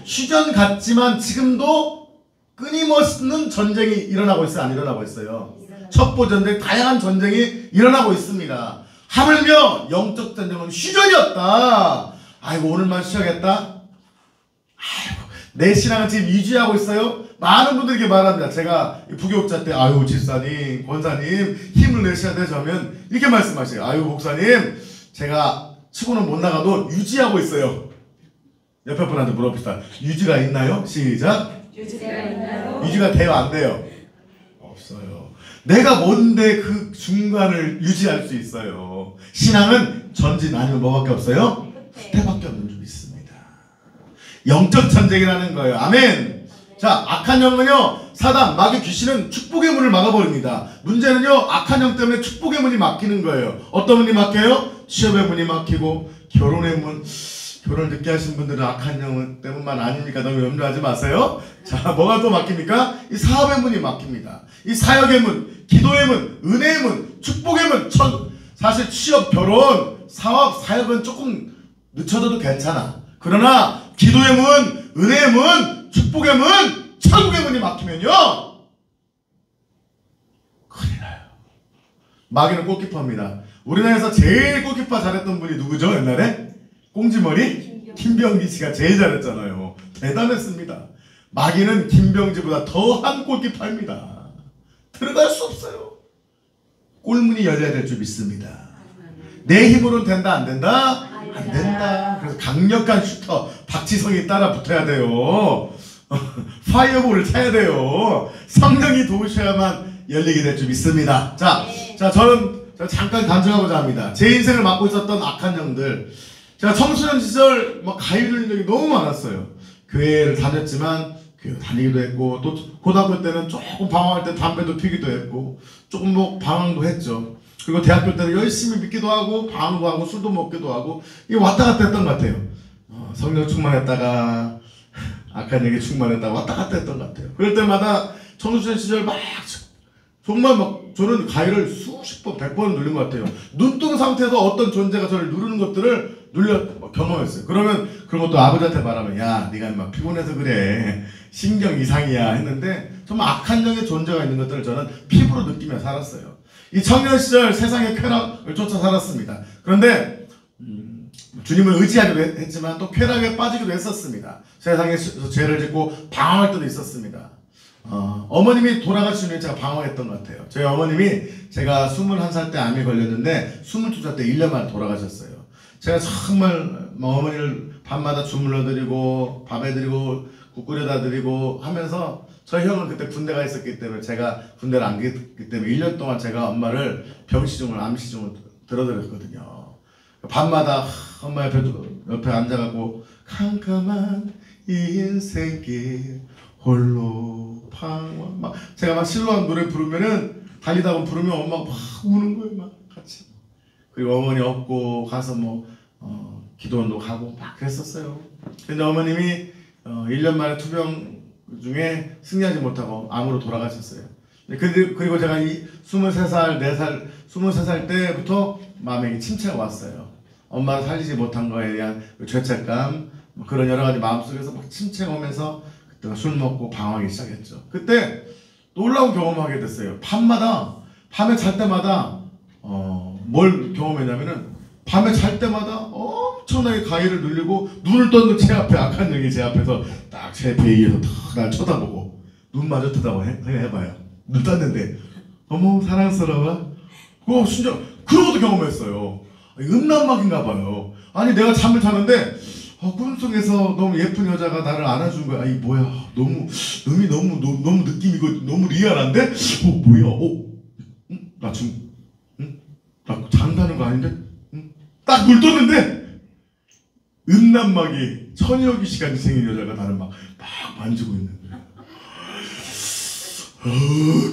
휴전 같지만 지금도 끊임없는 전쟁이 일어나고 있어요? 안 일어나고 있어요? 첩보 전쟁, 다양한 전쟁이 일어나고 있습니다. 하물며 영적 전쟁은 휴전이었다. 아이고, 오늘만 쉬어야겠다. 아이고, 내 신앙을 지금 유지하고 있어요? 많은 분들에게 말합니다. 제가 부교육자 때 집사님, 권사님 힘을 내셔야 되죠 하면 이렇게 말씀하세요. 목사님, 제가 치고는 못 나가도 유지하고 있어요. 옆에 분한테 물어봅시다. 유지가 있나요? 시작. 유지가 있나요? 유지가 돼요, 안 돼요? 없어요. 내가 뭔데 그 중간을 유지할 수 있어요? 신앙은 전진 아니면 뭐밖에 없어요? 후퇴밖에 없는 줄 믿습니다. 영적 전쟁이라는 거예요. 아멘. 자, 악한 영은요, 사단, 마귀, 귀신은 축복의 문을 막아버립니다. 문제는요, 악한 영 때문에 축복의 문이 막히는 거예요. 어떤 문이 막혀요? 취업의 문이 막히고, 결혼의 문. 결혼을 늦게 하신 분들은 악한 영 때문만 아닙니까? 너무 염려하지 마세요. 자, 뭐가 또 막힙니까? 이 사업의 문이 막힙니다. 이 사역의 문, 기도의 문, 은혜의 문, 축복의 문. 사실 취업, 결혼, 사업, 사역은 조금 늦춰져도 괜찮아. 그러나 기도의 문, 은혜의 문, 축복의 문, 천국의 문이 막히면요, 큰일 나요. 마귀는 골키퍼입니다. 우리나라에서 제일 골키퍼 잘했던 분이 누구죠? 옛날에? 꽁지머리? 김병기 씨가 제일 잘했잖아요. 대단했습니다. 마귀는 김병지보다 더한 골키퍼입니다. 들어갈 수 없어요. 골문이 열려야 될 줄 믿습니다. 내 힘으로는 된다, 안 된다? 안 된다. 그래서 강력한 슈터 박지성이 따라 붙어야 돼요. 파이어볼을 차야 돼요. 성령이 도우셔야만 열리게 될 줄 믿습니다. 자, 저는 잠깐 간증하고자 합니다. 제 인생을 맡고 있었던 악한 영들. 제가 청소년 시절 가위 눌린 적이 너무 많았어요. 교회를 다녔지만 교회 다니기도 했고, 또 고등학교 때는 조금 방황할 때 담배도 피기도 했고, 조금 방황도 했죠. 그리고 대학교 때는 열심히 믿기도 하고 방도 하고 술도 먹기도 하고 이 왔다 갔다 했던 것 같아요. 성령 충만했다가 악한 영에 충만했다가 왔다 갔다 했던 것 같아요. 그럴 때마다 청소년 시절 막 정말 막 저는 가위를 수십 번, 100번은 누른 것 같아요. 눈 뜬 상태에서 어떤 존재가 저를 누르는 것들을 경험했어요. 그러면 그런 것도 아버지한테 말하면 야 네가 막 피곤해서 그래 신경 이상이야 했는데 정말 악한 영의 존재가 있는 것들을 저는 피부로 느끼며 살았어요. 이 청년 시절 세상의 쾌락을 쫓아 살았습니다. 그런데 주님을 의지하기도 했지만 또 쾌락에 빠지기도 했었습니다. 세상에서 죄를 짓고 방황할 때도 있었습니다. 어머님이 돌아가신 후에 제가 방황했던 것 같아요. 저희 어머님이 제가 21살 때 암에 걸렸는데 22살 때 1년 만에 돌아가셨어요. 제가 정말 어머니를 밤마다 주물러 드리고 밥 해드리고 국 끓여다 드리고 하면서 저희 형은 그때 군대가 있었기 때문에 제가 군대를 안 갔기 때문에 1년 동안 제가 엄마를 병시중을 암시중을 들어드렸거든요. 밤마다 엄마 옆에 앉아갖고 캄캄한 이 인생길 홀로 방황 막 제가 막 실로한 노래 부르면은 달리다 부르면 엄마가 막 우는 거예요. 막 같이. 그리고 어머니 업고 가서 뭐 기도원도 가고 막 그랬었어요. 근데 어머님이 1년 만에 투병 중에 승리하지 못하고 암으로 돌아가셨어요. 그리고 제가 이 23살, 4살, 23살 때부터 마음에 침체가 왔어요. 엄마를 살리지 못한 거에 대한 죄책감, 그런 여러 가지 마음속에서 막 침체가 오면서 그때가 술 먹고 방황하기 시작했죠. 그때 놀라운 경험을 하게 됐어요. 밤에 잘 때마다 뭘 경험했냐면은 밤에 잘 때마다 엄청나게 가위를 눌리고 눈을 떴는 제 앞에 악한 영이 제 앞에서 딱 제 배에 의해서 탁 날 쳐다보고 눈마저 해봐요. 눈 떴는데 어머 사랑스러워. 진짜 그런 것도 경험했어요. 음란막인가 봐요. 아니 내가 잠을 자는데 꿈속에서 너무 예쁜 여자가 나를 안아준 거야. 이 뭐야 너무 느낌이고 너무 리얼한데? 뭐야? 나 지금 나 잠자는 거 아닌데? 딱 물 떴는데 음란막이 천여 귀시간이 생긴 여자가 나를 막 만지고 있는 거야.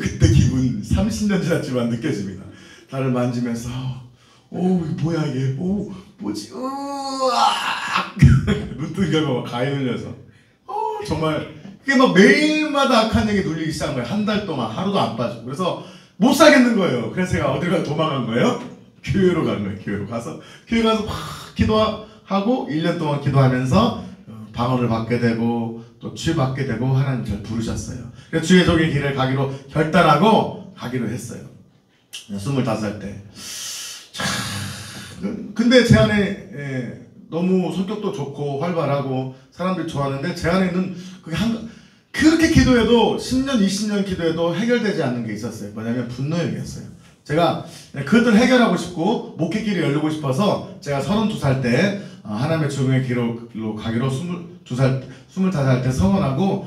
그때 기분 30년 지났지만 느껴집니다. 나를 만지면서 뭐야 이게 뭐지 으악 눈뜨기 결과 가위 눌려서 정말 그게 막 매일마다 악한 영이 눌리기 시작한 거예요. 한 달 동안 하루도 안 빠지고. 그래서 못 살겠는 거예요. 그래서 제가 어디로 가서 도망간 거예요? 교회로 간 거예요. 교회 가서 막 기도하고 1년 동안 기도하면서 방언을 받게 되고 또 치유받게 되고 하나님 저를 부르셨어요. 그래서 주의 종의 길을 가기로 결단하고 가기로 했어요. 25살 때. 근데 제 안에 너무 성격도 좋고 활발하고 사람들이 좋아하는데 제 안에는 그렇게 기도해도 10년 20년 기도해도 해결되지 않는 게 있었어요. 뭐냐면 분노형이었어요. 제가 그것들 해결하고 싶고 목회길이 열리고 싶어서 제가 32살 때 하나님의 종의 길로 가기로 25살 때 선언하고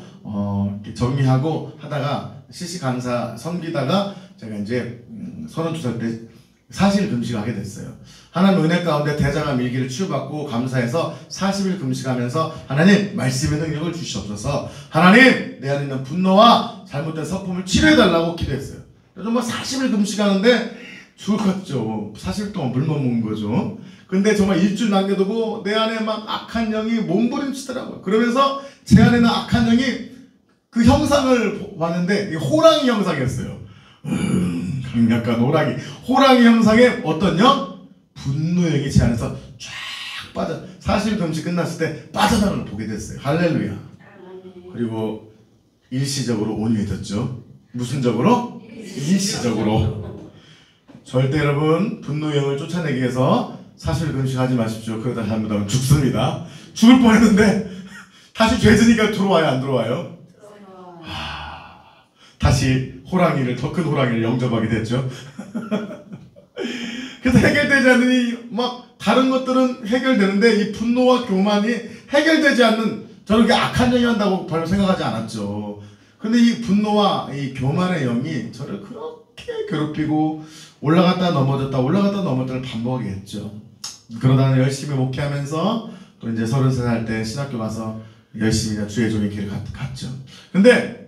정리하고 하다가 CC 강사 섬기다가 제가 이제 32살 때 사실 금식하게 됐어요. 하나님 은혜 가운데 대장암 일기를 치유받고 감사해서 40일 금식하면서 하나님 말씀의 능력을 주시옵소서. 하나님 내 안에 있는 분노와 잘못된 성품을 치료해달라고 기도했어요. 정말 40일 금식하는데 죽을 것 같죠. 40일 동안 물만 먹는 거죠. 근데 정말 일주일 남겨두고 내 안에 막 악한 영이 몸부림치더라고요. 그러면서 제 안에는 악한 영이 그 형상을 봤는데 호랑이 형상이었어요. 강력한 호랑이 형상의 어떤 영? 분노형이 제 안에서 쫙 빠져 40일 금식 끝났을 때 빠져나가는 걸 보게 됐어요. 할렐루야. 그리고 일시적으로 온유해졌죠. 무슨 적으로? 일시적으로. 절대 여러분 분노형을 쫓아내기 위해서 40일 금식하지 마십시오. 그러다 잘못하면 죽습니다. 죽을 뻔했는데 다시 죄지니까 들어와요 안 들어와요? 다시 더 큰 호랑이를 영접하게 됐죠. 그래서 해결되지 않으니 막 다른 것들은 해결되는데 이 분노와 교만이 해결되지 않는 저는 그게 악한 영이 한다고 별로 생각하지 않았죠. 근데 이 분노와 이 교만의 영이 저를 그렇게 괴롭히고 올라갔다 넘어졌다를 반복하게 했죠. 그러다가 열심히 목회하면서 또 이제 33살 때 신학교 가서 열심히 주의 종의 길을 갔죠. 근데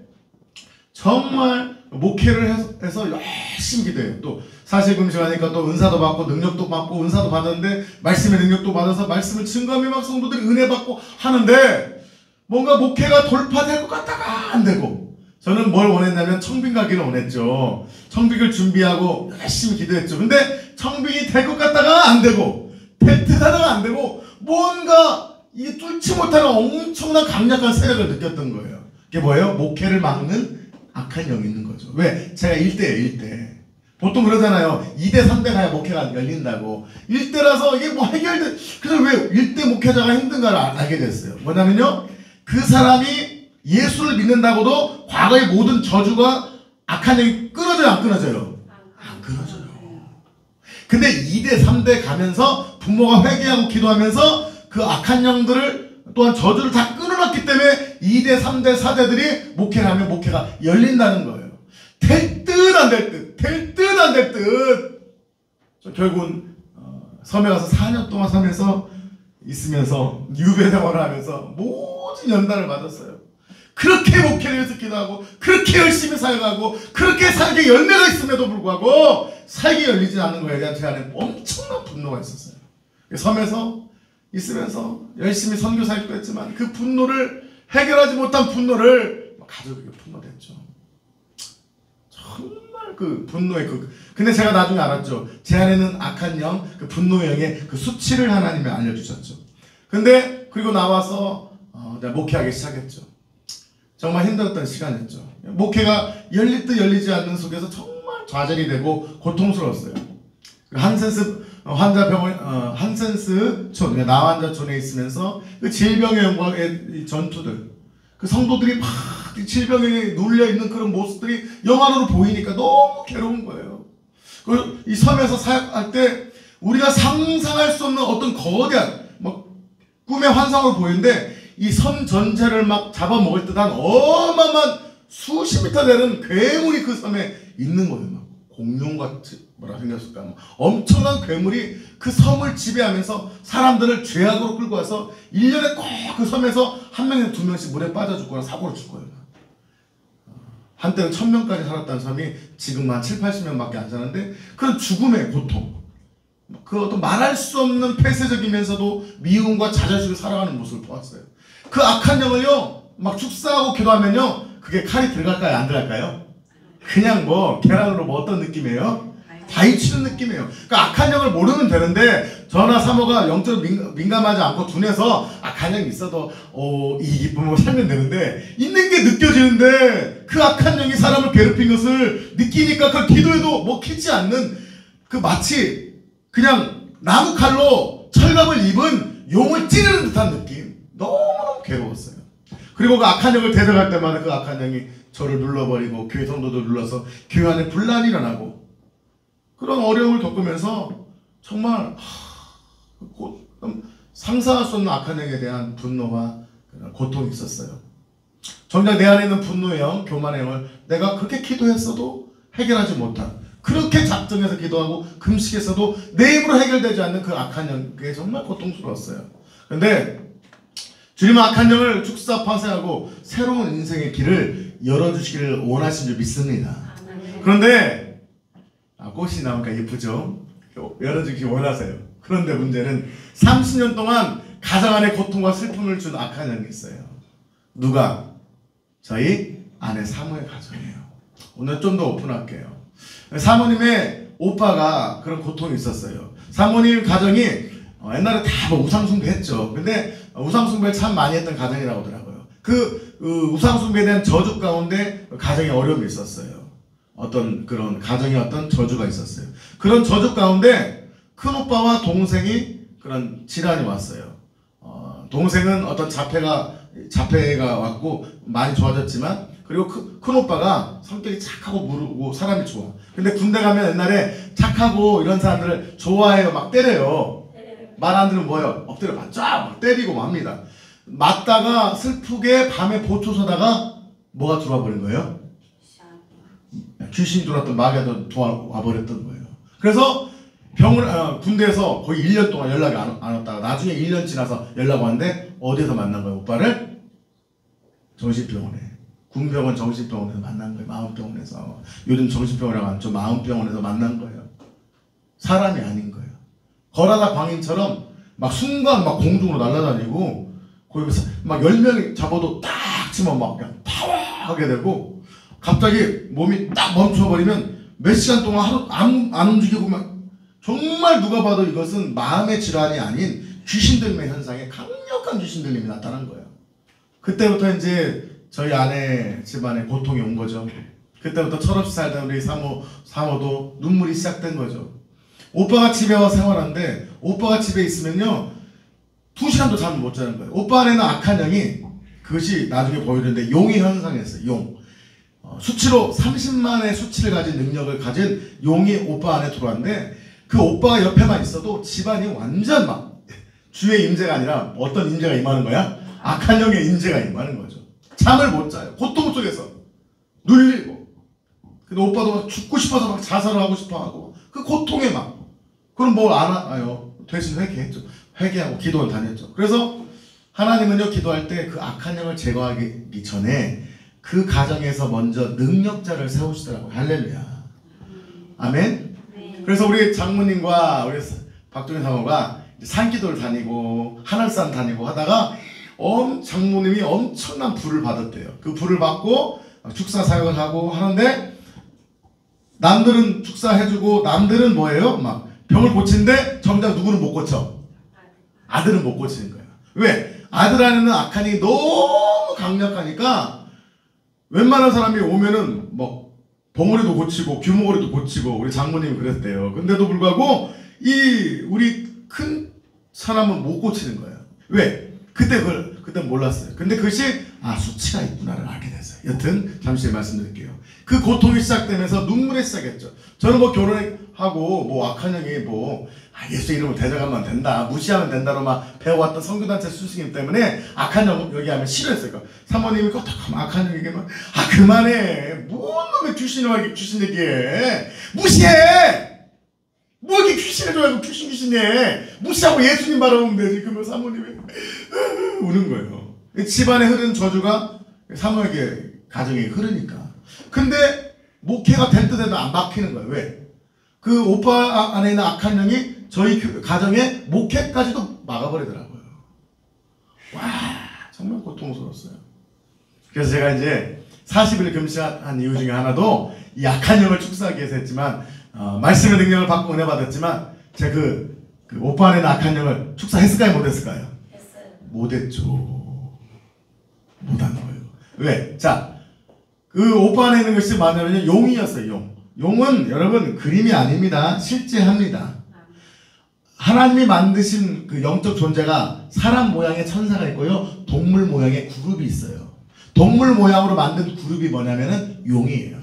정말 목회를 해서 열심히 기도해요. 또 사실금식하니까 또 은사도 받고 능력도 받고 은사도 받았는데 말씀의 능력도 받아서 말씀을 증거하며 막 성도들이 은혜 받고 하는데 뭔가 목회가 돌파될 것 같다가 안 되고, 저는 뭘 원했냐면 청빙 가기를 원했죠. 청빙을 준비하고 열심히 기도했죠. 근데 청빙이 될 것 같다가 안 되고, 될 듯 하다가 안 되고, 뭔가 이게 뚫지 못하는 엄청난 강력한 세력을 느꼈던 거예요. 그게 뭐예요? 목회를 막는 악한 영이 있는 거죠. 왜? 제가 1대예요, 1대. 보통 그러잖아요. 2대, 3대 가야 목회가 열린다고. 1대라서 이게 뭐 해결돼. 그래서 왜 1대 목회자가 힘든가를 알게 됐어요. 뭐냐면요, 그 사람이 예수를 믿는다고도 과거의 모든 저주가 악한 영이 끊어져요, 안 끊어져요? 안 끊어져요. 근데 2대, 3대 가면서 부모가 회개하고 기도하면서 그 악한 영들을 또한 저주를 다 끊어놨기 때문에 2대, 3대, 4대들이 목회를 하면 목회가 열린다는 거예요. 될 듯 안 될 듯, 될 듯 안 될 듯. 결국은 섬에 가서 4년 동안 섬에서 있으면서 유배 생활을 하면서 모든 연단을 받았어요. 그렇게 목회를 위해서 기도하고 그렇게 열심히 살아가고 그렇게 살게 열매가 있음에도 불구하고 살게 열리지 않는 거에 대한 제 안에 엄청난 분노가 있었어요. 섬에서 있으면서 열심히 선교사일도 했지만 그 분노를 해결하지 못한 분노를 가족에게 분노했죠. 정말 그 분노의 근데 제가 나중에 알았죠. 제 안에는 악한 영, 그 분노의 영의 그 수치를 하나님이 알려주셨죠. 근데 그리고 나와서 목회하기 시작했죠. 정말 힘들었던 시간이었죠. 목회가 열릴 듯 열리지 않는 속에서 정말 좌절이 되고 고통스러웠어요. 한센스 환자병원, 한센스촌, 나환자촌에 있으면서 그 질병의 영광의 전투들, 그 성도들이 막 질병에 눌려있는 그런 모습들이 영화로 보이니까 너무 괴로운 거예요. 그리고 이 섬에서 사역할 때 우리가 상상할 수 없는 어떤 거대한 막 꿈의 환상으로 보이는데 이 섬 전체를 막 잡아먹을 듯한 어마어마한 수십 미터 되는 괴물이 그 섬에 있는 거예요. 막 공룡같이 뭐라 생겼을까? 뭐 엄청난 괴물이 그 섬을 지배하면서 사람들을 죄악으로 끌고 와서 1년에 꼭 그 섬에서 한 명이나 두 명씩 물에 빠져 죽거나 사고로 죽어요. 한때는 1000명까지 살았다는 섬이 지금 한 7, 80명밖에 안 사는데 그런 죽음의 고통, 그 어떤 말할 수 없는 폐쇄적이면서도 미움과 자존심을 살아가는 모습을 보았어요. 그 악한 영을요 막 축사하고 기도하면요 그게 칼이 들어갈까요, 안 들어갈까요? 그냥 뭐 계란으로 뭐 어떤 느낌이에요? 다이치는 느낌이에요. 그러니까 악한 영을 모르면 되는데 저나 사모가 영적으로 민감하지 않고 둔해서 악한 영이 있어도 이 기쁨으로 살면 되는데 있는 게 느껴지는데 그 악한 영이 사람을 괴롭힌 것을 느끼니까 그걸 기도해도 먹히지 않는 그 마치 그냥 나무칼로 철갑을 입은 용을 찌르는 듯한 느낌. 너무너무 괴로웠어요. 그리고 그 악한 영을 대적할 때마다 그 악한 영이 저를 눌러버리고 교회 성도들 눌러서 교회 안에 분란이 일어나고 그런 어려움을 겪으면서 정말 상상할 수 없는 악한 영에 대한 분노와 고통이 있었어요. 정작 내 안에 있는 분노의 영, 교만의 영을 내가 그렇게 기도했어도 해결하지 못한, 그렇게 작정해서 기도하고 금식했어도 내 힘으로 해결되지 않는 그 악한 영, 그게 정말 고통스러웠어요. 근데 주님은 악한 영을 축사 파쇄하고 새로운 인생의 길을 열어주시기를 원하신 줄 믿습니다. 그런데 꽃이 나오니까 예쁘죠? 열어주기 원하세요. 그런데 문제는 30년 동안 가정 안에 고통과 슬픔을 준 악한 영이 있어요. 누가? 저희 아내 사모의 가정이에요. 오늘 좀 더 오픈할게요. 사모님의 오빠가 그런 고통이 있었어요. 사모님 가정이 옛날에 다 뭐 우상숭배 했죠. 근데 우상숭배를 참 많이 했던 가정이라고 하더라고요. 그 우상숭배에 대한 저주 가운데 가정에 어려움이 있었어요. 어떤 그런 가정에 어떤 저주가 있었어요. 그런 저주 가운데 큰 오빠와 동생이 그런 질환이 왔어요. 동생은 어떤 자폐가 왔고 많이 좋아졌지만, 그리고 큰 오빠가 성격이 착하고 무르고 사람이 좋아. 근데 군대 가면 옛날에 착하고 이런 사람들을 좋아해요. 막 때려요. 말 안 들으면 뭐예요? 엎드려 맞죠? 막 때리고 맙니다. 맞다가 슬프게 밤에 보초 서다가 뭐가 들어와 버린 거예요? 귀신이 들어왔던 마귀가 들어와 버렸던 거예요. 그래서 군대에서 거의 1년 동안 연락이 안 왔다가 나중에 1년 지나서 연락 왔는데 어디서 만난 거예요? 오빠를? 정신병원에. 군병원 정신병원에서 만난 거예요. 마음병원에서. 요즘 정신병원이라고 하죠. 마음병원에서 만난 거예요. 사람이 아닌 거예요. 거라다 광인처럼 막 순간 막 공중으로 날아다니고 거기 막 10명이 잡아도 딱 치면 막 그냥 파워하게 되고 갑자기 몸이 딱 멈춰버리면 몇 시간 동안 하루 안 움직이고 막 정말 누가 봐도 이것은 마음의 질환이 아닌 귀신 들림의 현상에 강력한 귀신 들림이 나타난 거예요. 그때부터 이제 저희 아내 집안에 고통이 온 거죠. 그때부터 철없이 살던 우리 사모도 눈물이 시작된 거죠. 오빠가 집에 와서 생활하는데 오빠가 집에 있으면요 2시간도 잠을 못 자는 거예요. 오빠 안에는 악한 영이 그것이 나중에 보이는데 용의 현상이었어요. 용. 수치로 30만의 수치를 가진 능력을 가진 용이 오빠 안에 들어왔는데 그 오빠가 옆에만 있어도 집안이 완전 막 주의 임재가 아니라 어떤 임재가 임하는 거야? 악한 영의 임재가 임하는 거죠. 잠을 못 자요. 고통 속에서 눌리고. 근데 오빠도 막 죽고 싶어서 막 자살을 하고 싶어 하고 그 고통에 막 그럼 뭘 안 하요? 대신 회개했죠. 회개하고 기도를 다녔죠. 그래서 하나님은요 기도할 때 그 악한 영을 제거하기 전에 그 가정에서 먼저 능력자를 세우시더라고요. 할렐루야. 아멘. 그래서 우리 장모님과 우리 박종현 사모가 산기도를 다니고 하늘산 다니고 하다가 장모님이 엄청난 불을 받았대요. 그 불을 받고 축사 사역을 하고 하는데 남들은 축사해주고 남들은 뭐예요? 막 병을 고치는데 정작 누구는 못 고쳐? 아들은 못 고치는 거예요. 왜? 아들 안에는 악한 힘이 너무 강력하니까 웬만한 사람이 오면은 뭐 봉오리도 고치고 귀머거리도 고치고 우리 장모님이 그랬대요. 근데도 불구하고 우리 큰 사람은 못 고치는 거예요. 왜? 그때 몰랐어요. 근데 그것이 수치가 있구나를 알게 됐어요. 여튼 잠시 말씀드릴게요. 그 고통이 시작되면서 눈물이 시작했죠. 저는 뭐 결혼하고 뭐 악한 영이 예수 이름으로 대적하면 된다, 무시하면 된다로만 배워왔던 선교단체 수식이기 때문에 악한 영 얘기하면 싫어했어요. 그러니까 사모님이 껐다하면 악한 영 얘기하면 그만해. 뭔 놈의 귀신 얘기해. 무시해. 뭐 이렇게 귀신을 좋아하고 귀신해. 무시하고 예수님 바라보면 되지. 그러면 사모님이 우는 거예요. 집안에 흐르는 저주가 사모에게 가정에 흐르니까. 근데 목회가 될 듯해도 안 박히는 거예요. 왜? 그 오빠 안에 있는 악한 영이 저희 가정의 목회까지도 막아버리더라고요. 와, 정말 고통스러웠어요. 그래서 제가 이제 40일 금식한 이유 중에 하나도 이 악한 영을 축사하기 위해서 했지만 말씀의 능력을 받고 은혜 받았지만 제가 그 오빠 안에 있는 악한 영을 축사했을까요? 못했을까요? 했어요. 못했죠. 못한 거예요. 왜? 자, 그 오빠 안에 있는 것이 뭐냐면 용이었어요. 용은 여러분 그림이 아닙니다. 실제합니다. 하나님이 만드신 그 영적 존재가 사람 모양의 천사가 있고요. 동물 모양의 그룹이 있어요. 동물 모양으로 만든 그룹이 뭐냐면은 용이에요.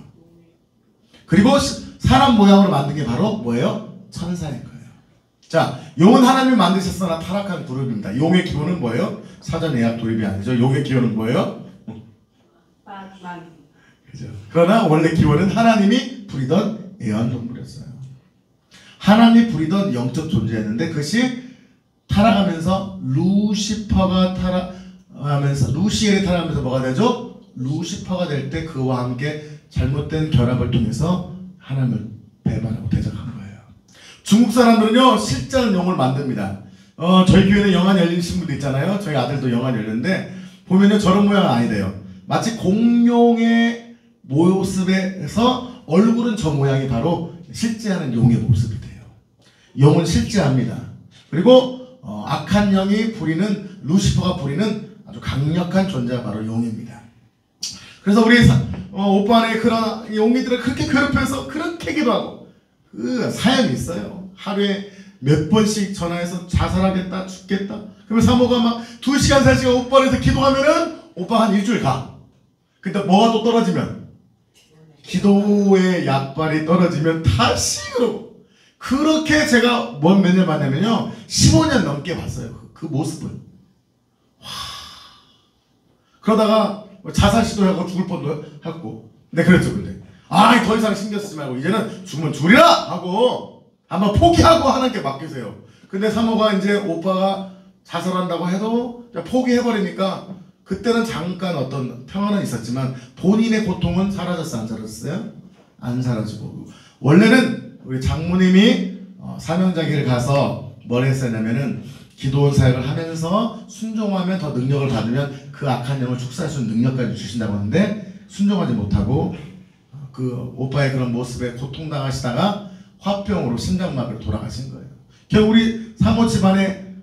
그리고 사람 모양으로 만든 게 바로 뭐예요? 천사인 거예요. 자, 용은 하나님이 만드셨으나 타락한 그룹입니다. 용의 기본은 뭐예요? 사전 예약 도입이 아니죠. 용의 기본은 뭐예요? 그죠? 그러나 원래 기본은 하나님이 부리던 애완동물이었어요. 하나님이 부리던 영적 존재였는데 그것이 타락하면서 루시퍼가 타락하면서 루시엘이 타락하면서 뭐가 되죠? 루시퍼가 될 때 그와 함께 잘못된 결합을 통해서 하나님을 배반하고 대적한 거예요. 중국 사람들은요 실제는 용을 만듭니다. 저희 교회는 영안 열린 신부도 있잖아요. 저희 아들도 영안 열렸는데 보면요 저런 모양은 아니래요. 마치 공룡의 모습에서 얼굴은 저 모양이 바로 실제하는 용의 모습이 돼요. 용은 실제합니다. 그리고 악한 영이 부리는 루시퍼가 부리는 아주 강력한 존재가 바로 용입니다. 그래서 우리 오빠 안에 그런 용이들을 그렇게 괴롭혀서 그렇게 기도하고 그 사연이 있어요. 하루에 몇 번씩 전화해서 자살하겠다 죽겠다 그러면 사모가 막 2시간 3시간 오빠한테 기도하면은 오빠 한 일주일 가. 근데 뭐가 또 떨어지면 기도의 약발이 떨어지면 다시 그러고 그렇게 제가 몇 년 봤냐면요 15년 넘게 봤어요. 그 모습을. 와. 그러다가 자살 시도하고 죽을 뻔도 했고 네 그랬죠. 근데 더 이상 신경 쓰지 말고 이제는 죽으면 죽으리라 하고 한번 포기하고 하나님께 맡기세요. 근데 사모가 이제 오빠가 자살한다고 해도 포기해버리니까 그때는 잠깐 어떤 평안은 있었지만 본인의 고통은 사라졌어, 안 사라졌어요? 안 사라지고, 원래는 우리 장모님이 사명자기를 가서 뭘 했었냐면은 기도원 사역을 하면서 순종하면 더 능력을 받으면 그 악한 영을 축사할 수 있는 능력까지 주신다고 하는데 순종하지 못하고 그 오빠의 그런 모습에 고통당하시다가 화병으로 심장마비로 돌아가신 거예요. 결국 우리 사모 집안의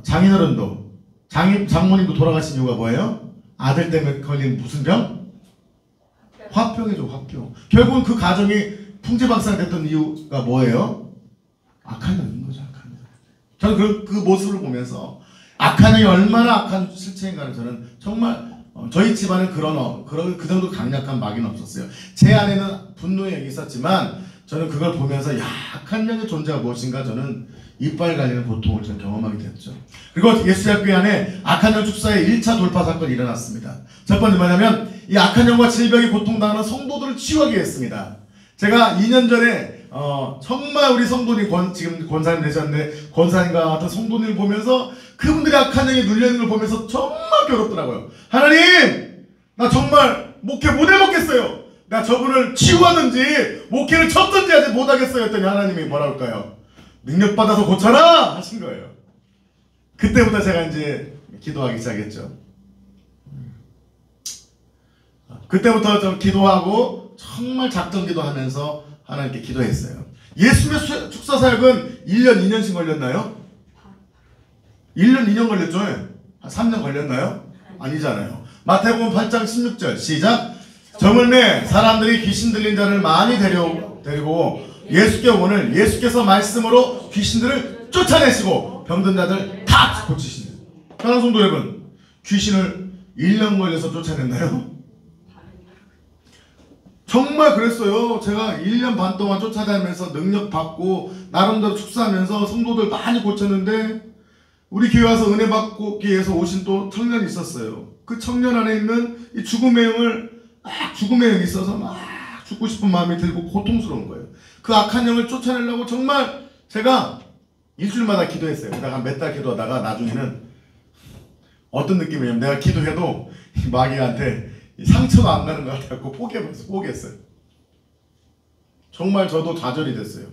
장인어른도 장모님도 돌아가신 이유가 뭐예요? 아들 때문에 걸린 무슨 병? 화병이죠, 화병. 결국은 그 가정이 풍지박산됐던 이유가 뭐예요? 악한 영인 거죠, 악한 영. 저는 그 모습을 보면서 악한 영이 얼마나 악한 실체인가를 저는 정말 저희 집안은 그 정도 강력한 마귀는 없었어요. 제 안에는 분노의 영이 있었지만 저는 그걸 보면서 야, 악한 영의 존재가 무엇인가 저는 이빨 갈리는 고통을 저는 경험하게 됐죠. 그리고 예수대학교 안에 악한 영 축사의 1차 돌파 사건이 일어났습니다. 첫 번째 뭐냐면 이 악한 영과 질병에 고통당하는 성도들을 치유하게 했습니다. 제가 2년 전에 정말 우리 성도님 지금 권사님 되셨는데 권사님과 같은 성도님을 보면서 그분들이 악한 영에 눌려있는 걸 보면서 정말 괴롭더라고요. 하나님, 나 정말 목회 못 해먹겠어요. 나 저분을 치유하든지 목회를 쳤든지 하지 못하겠어요 했더니 하나님이 뭐라 할까요? 능력받아서 고쳐라 하신 거예요. 그때부터 제가 이제 기도하기 시작했죠. 그때부터 좀 기도하고 정말 작정 기도하면서 하나님께 기도했어요. 예수님의 축사 사역은 1년 2년씩 걸렸나요? 1년 2년 걸렸죠? 한 3년 걸렸나요? 아니잖아요. 마태복음 8장 16절 시작. 점을 내 사람들이 귀신 들린 자를 많이 데리고 예수께 오늘 예수께서 말씀으로 귀신들을 쫓아내시고 병든 자들 다 고치시니. 사랑하는 성도 여러분, 귀신을 1년 걸려서 쫓아냈나요? 정말 그랬어요. 제가 1년 반 동안 쫓아다니면서 능력 받고 나름대로 축사하면서 성도들 많이 고쳤는데 우리 교회 와서 은혜 받기 위해서 오신 또 청년이 있었어요. 그 청년 안에 있는 이 죽음의 영이 있어서 막 죽고 싶은 마음이 들고 고통스러운 거예요. 그 악한 영을 쫓아내려고 정말 제가 일주일마다 기도했어요. 그러다가 몇 달 기도하다가 나중에는 어떤 느낌이냐면 내가 기도해도 마귀한테 상처가 안 가는 것 같아서 포기했어요. 정말 저도 좌절이 됐어요.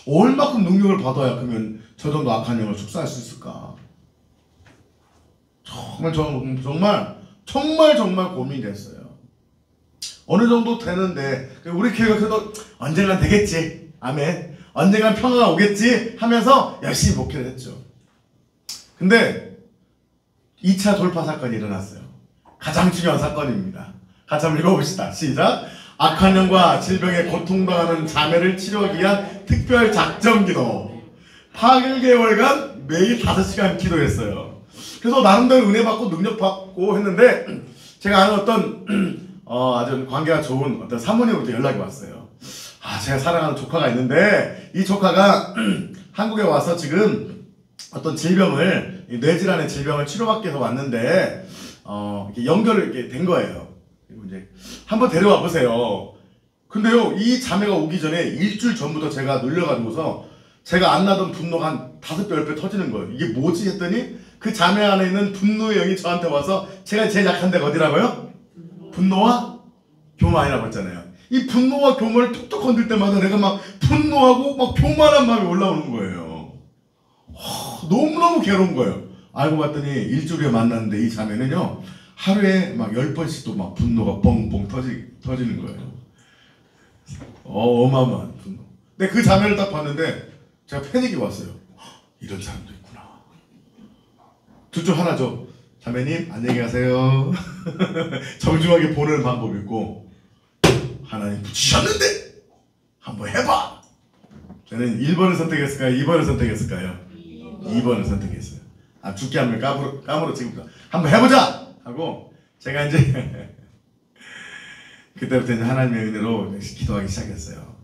얼마큼 능력을 받아야 그러면 저 정도 악한 영을 축사할 수 있을까? 정말 고민이 됐어요. 어느 정도 되는데 우리 교회가 그래도 언젠간 되겠지. 아멘. 언젠간 평화가 오겠지 하면서 열심히 목회를 했죠. 근데 2차 돌파 사건이 일어났어요. 가장 중요한 사건입니다. 같이 한번 읽어봅시다. 시작. 악한 영과 질병에 고통당하는 자매를 치료하기 위한 특별 작정기도 8개월간 매일 5시간 기도했어요. 그래서 나름대로 은혜 받고 능력 받고 했는데 제가 아는 어떤 아주 관계가 좋은 어떤 사모님으로부터 연락이 왔어요. 제가 사랑하는 조카가 있는데 이 조카가 한국에 와서 지금 어떤 질병을 뇌질환의 질병을 치료받기 위해서 왔는데 이렇게 연결을 이렇게 된 거예요. 그리고 이제 한번 데려와 보세요. 근데요, 이 자매가 오기 전에 일주일 전부터 제가 눌려가지고서 제가 안 나던 분노가 한 5배, 10배 터지는 거예요. 이게 뭐지 했더니 그 자매 안에 있는 분노의 영이 저한테 와서 제가 제일 약한 데가 어디라고요? 분노와 교만이라고 했잖아요. 이 분노와 교만을 툭툭 건들 때마다 내가 막 분노하고 막 교만한 마음이 올라오는 거예요. 너무너무 괴로운 거예요. 알고 봤더니 일주일에 만났는데 이 자매는요 하루에 막 10번씩도 막 분노가 뻥뻥 터지는 거예요. 어마어마한 분노. 근데 그 자매를 딱 봤는데 제가 패닉이 왔어요. 이런 사람도 있구나. 둘 중 하나죠. 자매님 안녕히 가세요. 정중하게 보는 방법이 있고, 하나님 붙이셨는데 한번 해봐. 저는 1번을 선택했을까요? 2번을 선택했을까요? 2번을 선택했어요. 죽게 하면 까무로 지금부터 한번 해보자 하고 제가 이제 그때부터 이제 하나님의 은혜로 기도하기 시작했어요.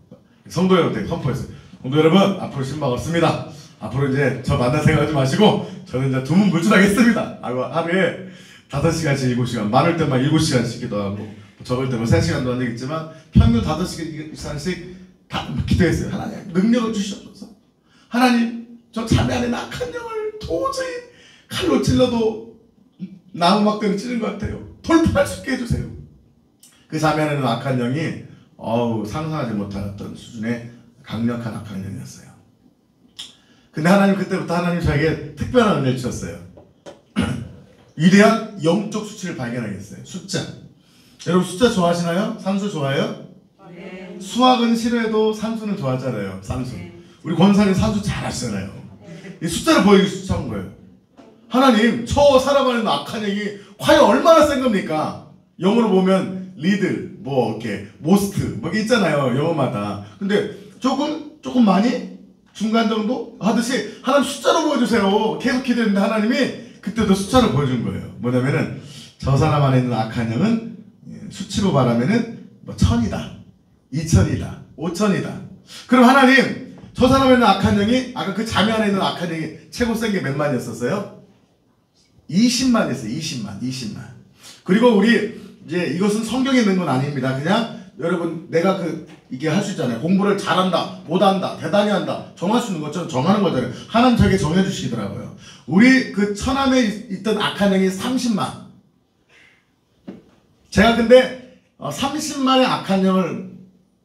성도 여러분한테 선포했어요. 성도 여러분, 앞으로 신방 없습니다. 앞으로 이제 저 만날 생각하지 마시고 저는 이제 두문 물주하겠습니다. 하루에 5시간씩 7시간, 많을 때만 7시간씩 기도하고 적을 때만 3시간도 안 되겠지만 평균 5시간씩 다 기도했어요. 하나님 능력을 주시옵소서. 하나님 저 자매 안에 악한 영을 도저히 칼로 찔러도 나무 막대로 찌는 것 같아요. 돌파할 수 있게 해주세요. 그 자매는 악한 영이 상상하지 못했던 수준의 강력한 악한 영이었어요. 근데 하나님 그때부터 하나님 저에게 특별한 은혜를 주셨어요. 위대한 영적 수치를 발견하겠어요. 숫자. 여러분 숫자 좋아하시나요? 산수 좋아해요? 네. 수학은 싫어해도 산수는 좋아하잖아요. 산수. 우리 권사님 산수 잘 하시잖아요. 이 숫자를 보여주기 숫자인 거예요. 하나님 저 사람 안에 있는 악한 영이 과연 얼마나 센 겁니까? 영어로 보면 리들 이렇게 모스트 이게 있잖아요. 영어마다. 근데 조금 많이 중간 정도 하듯이 하나님 숫자로 보여주세요. 계속 기도했는데 하나님이 그때도 숫자로 보여준 거예요. 뭐냐면은 저 사람 안에 있는 악한 영은 수치로 말하면은 1000이다 2000이다 5000이다. 그럼 하나님 저 사람에 있는 악한 영이 아까 그 자매 안에 있는 악한 영이 최고 센 게 몇 만이었었어요? 20만이었어요. 20만. 그리고 우리 이제 이것은 성경에 있는 건 아닙니다. 그냥 여러분 내가 이게 할 수 있잖아요. 공부를 잘한다, 못한다, 대단히 한다 정할 수 있는 것처럼 정하는 거잖아요. 하나님 저에게 정해주시더라고요. 우리 그 천함에 있던 악한 영이 30만. 제가 근데 30만의 악한 영을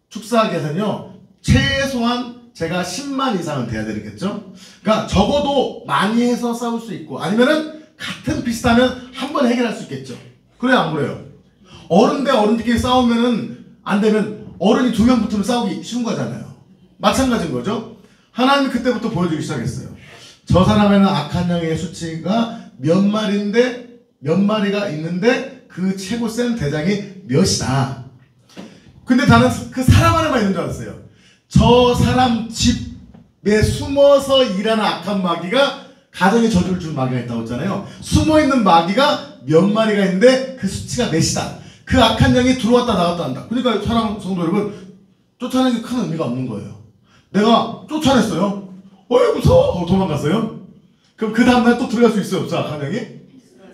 축사하기 위해서는요 최소한 제가 10만 이상은 돼야 되겠죠. 그러니까 적어도 많이 해서 싸울 수 있고 아니면은 같은 비슷하면 한 번 해결할 수 있겠죠. 그래요 안 그래요? 어른 대 어른들끼리 싸우면은 안 되면 어른이 2명 붙으면 싸우기 쉬운 거잖아요. 마찬가지인 거죠. 하나님이 그때부터 보여주기 시작했어요. 저 사람에는 악한 영의 수치가 몇 마리가 있는데 그 최고 센 대장이 몇이다. 근데 나는 그 사람 안에만 있는 줄 알았어요. 저 사람 집에 숨어서 일하는 악한 마귀가 가정에 저주를 준 마귀가 있다고 했잖아요. 숨어있는 마귀가 몇 마리가 있는데 그 수치가 몇이다. 그 악한 영이 들어왔다 나갔다 한다. 그러니까 사랑 성도 여러분 쫓아내는 게 큰 의미가 없는 거예요. 내가 쫓아냈어요. 무서워. 도망갔어요. 그럼 그 다음날 또 들어갈 수 있어요? 없어? 악한 영이?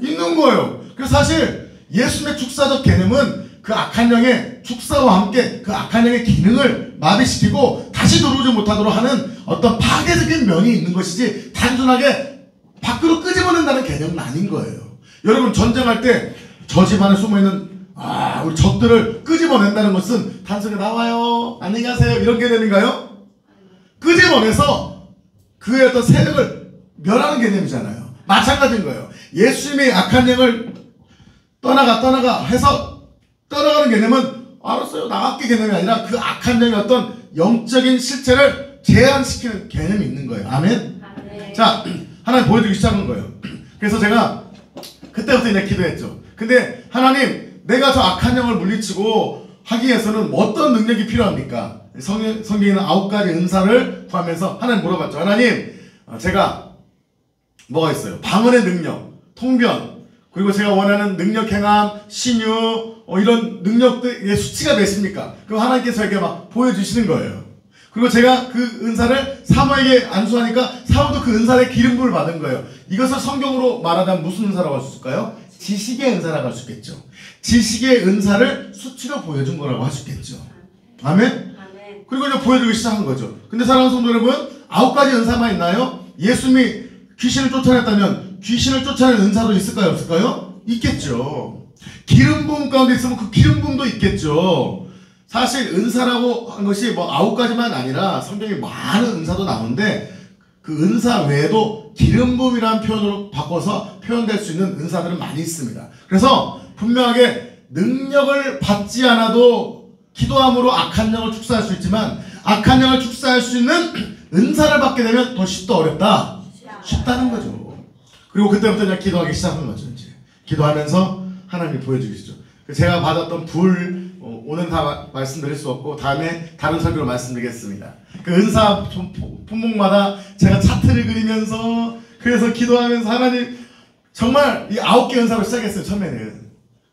있는 거예요. 그래서 사실 예수님의 축사적 개념은 그 악한 영의 축사와 함께 그 악한 영의 기능을 마비시키고 다시 들어오지 못하도록 하는 어떤 파괴적인 면이 있는 것이지 단순하게 밖으로 끄집어낸다는 개념은 아닌 거예요. 여러분 전쟁할 때 저 집 안에 숨어있는 우리 적들을 끄집어낸다는 것은 단순히 나와요 안녕히 가세요 이런 개념인가요? 끄집어내서 그의 어떤 세력을 멸하는 개념이잖아요. 마찬가지인 거예요. 예수님이 악한 영을 떠나가 해서 떠나가는 개념은 알았어요 나갈게 개념이 아니라 그 악한 영의 어떤 영적인 실체를 제한시키는 개념이 있는 거예요. 아멘? 자, 하나님 보여주기 시작한 거예요. 그래서 제가 그때부터 이제 기도했죠. 근데 하나님 내가 저 악한 영을 물리치고 하기 위해서는 어떤 능력이 필요합니까? 성경에는 9가지 은사를 구하면서 하나님 물어봤죠. 하나님 제가 뭐가 있어요? 방언의 능력, 통변, 그리고 제가 원하는 능력 행함, 신유 이런 능력들의 수치가 몇입니까? 그럼 하나님께서 저에게 막 보여주시는 거예요. 그리고 제가 그 은사를 사모에게 안수하니까 사모도 그 은사의 기름부를 받은 거예요. 이것을 성경으로 말하자면 무슨 은사라고 할 수 있을까요? 지식의 은사라고 할 수 있겠죠. 지식의 은사를 수치로 보여준 거라고 할 수 있겠죠. 아멘? 그리고 이제 보여주기 시작한 거죠. 근데 사랑하는 성도 여러분 9가지 은사만 있나요? 예수님이 귀신을 쫓아냈다면 귀신을 쫓아내는 은사도 있을까요? 없을까요? 있겠죠. 기름 부음 가운데 있으면 그 기름 부음도 있겠죠. 사실 은사라고 한 것이 9가지만 아니라 성경에 많은 은사도 나오는데 그 은사 외에도 기름 부음이라는 표현으로 바꿔서 표현될 수 있는 은사들은 많이 있습니다. 그래서 분명하게 능력을 받지 않아도 기도함으로 악한 영을 축사할 수 있지만 악한 영을 축사할 수 있는 은사를 받게 되면 더 쉽다 어렵다? 쉽다는 거죠. 그리고 그때부터 그냥 기도하기 시작한 거죠. 이제 기도하면서 하나님이 보여주시죠. 제가 받았던 불 오늘 다 말씀드릴 수 없고 다음에 다른 설교로 말씀드리겠습니다. 그 은사 품목마다 제가 차트를 그리면서 그래서 기도하면서 하나님 정말 이 9개 은사로 시작했어요. 처음에는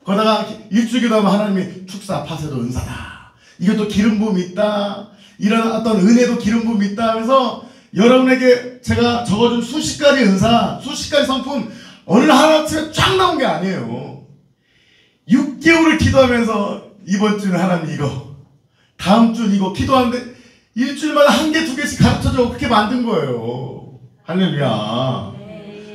거다가 일주일 기도하면 하나님이 축사 파쇄도 은사다. 이것도 기름 부음이 있다. 이런 어떤 은혜도 기름 부음이 있다. 하면서 여러분에게 제가 적어준 수십 가지 은사, 수십 가지 성품 어느 하나쯤에 쫙 나온 게 아니에요. 6개월을 기도하면서 이번 주는 하나님 이거, 다음 주는 이거 기도하는데 일주일마다 1개, 2개씩 가르쳐줘. 그렇게 만든 거예요. 할렐루야.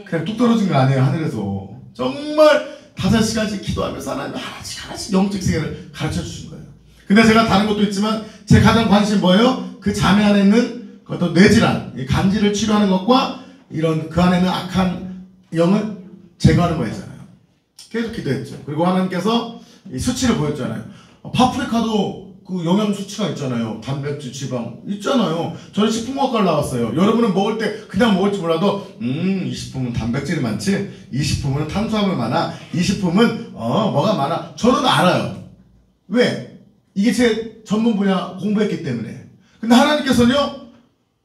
그냥 뚝 떨어진 거 아니에요. 하늘에서. 정말 5시간씩 기도하면서 하나님 하나씩 영적 세계를 가르쳐 주신 거예요. 근데 제가 다른 것도 있지만 제 가장 관심이 뭐예요? 그 자매 안에 있는 어떤 뇌질환, 간질을 치료하는 것과 이런 그 안에 있는 악한 영을 제거하는 거였잖아요. 계속 기도했죠. 그리고 하나님께서 이 수치를 보였잖아요. 파프리카도 그 영양 수치가 있잖아요. 단백질, 지방 있잖아요. 저는 식품학과를 나왔어요. 여러분은 먹을 때 그냥 먹을지 몰라도 이 식품은 단백질이 많지, 이 식품은 탄수화물 많아, 이 식품은 뭐가 많아. 저는 알아요. 왜? 이게 제 전문 분야 공부했기 때문에. 근데 하나님께서는요,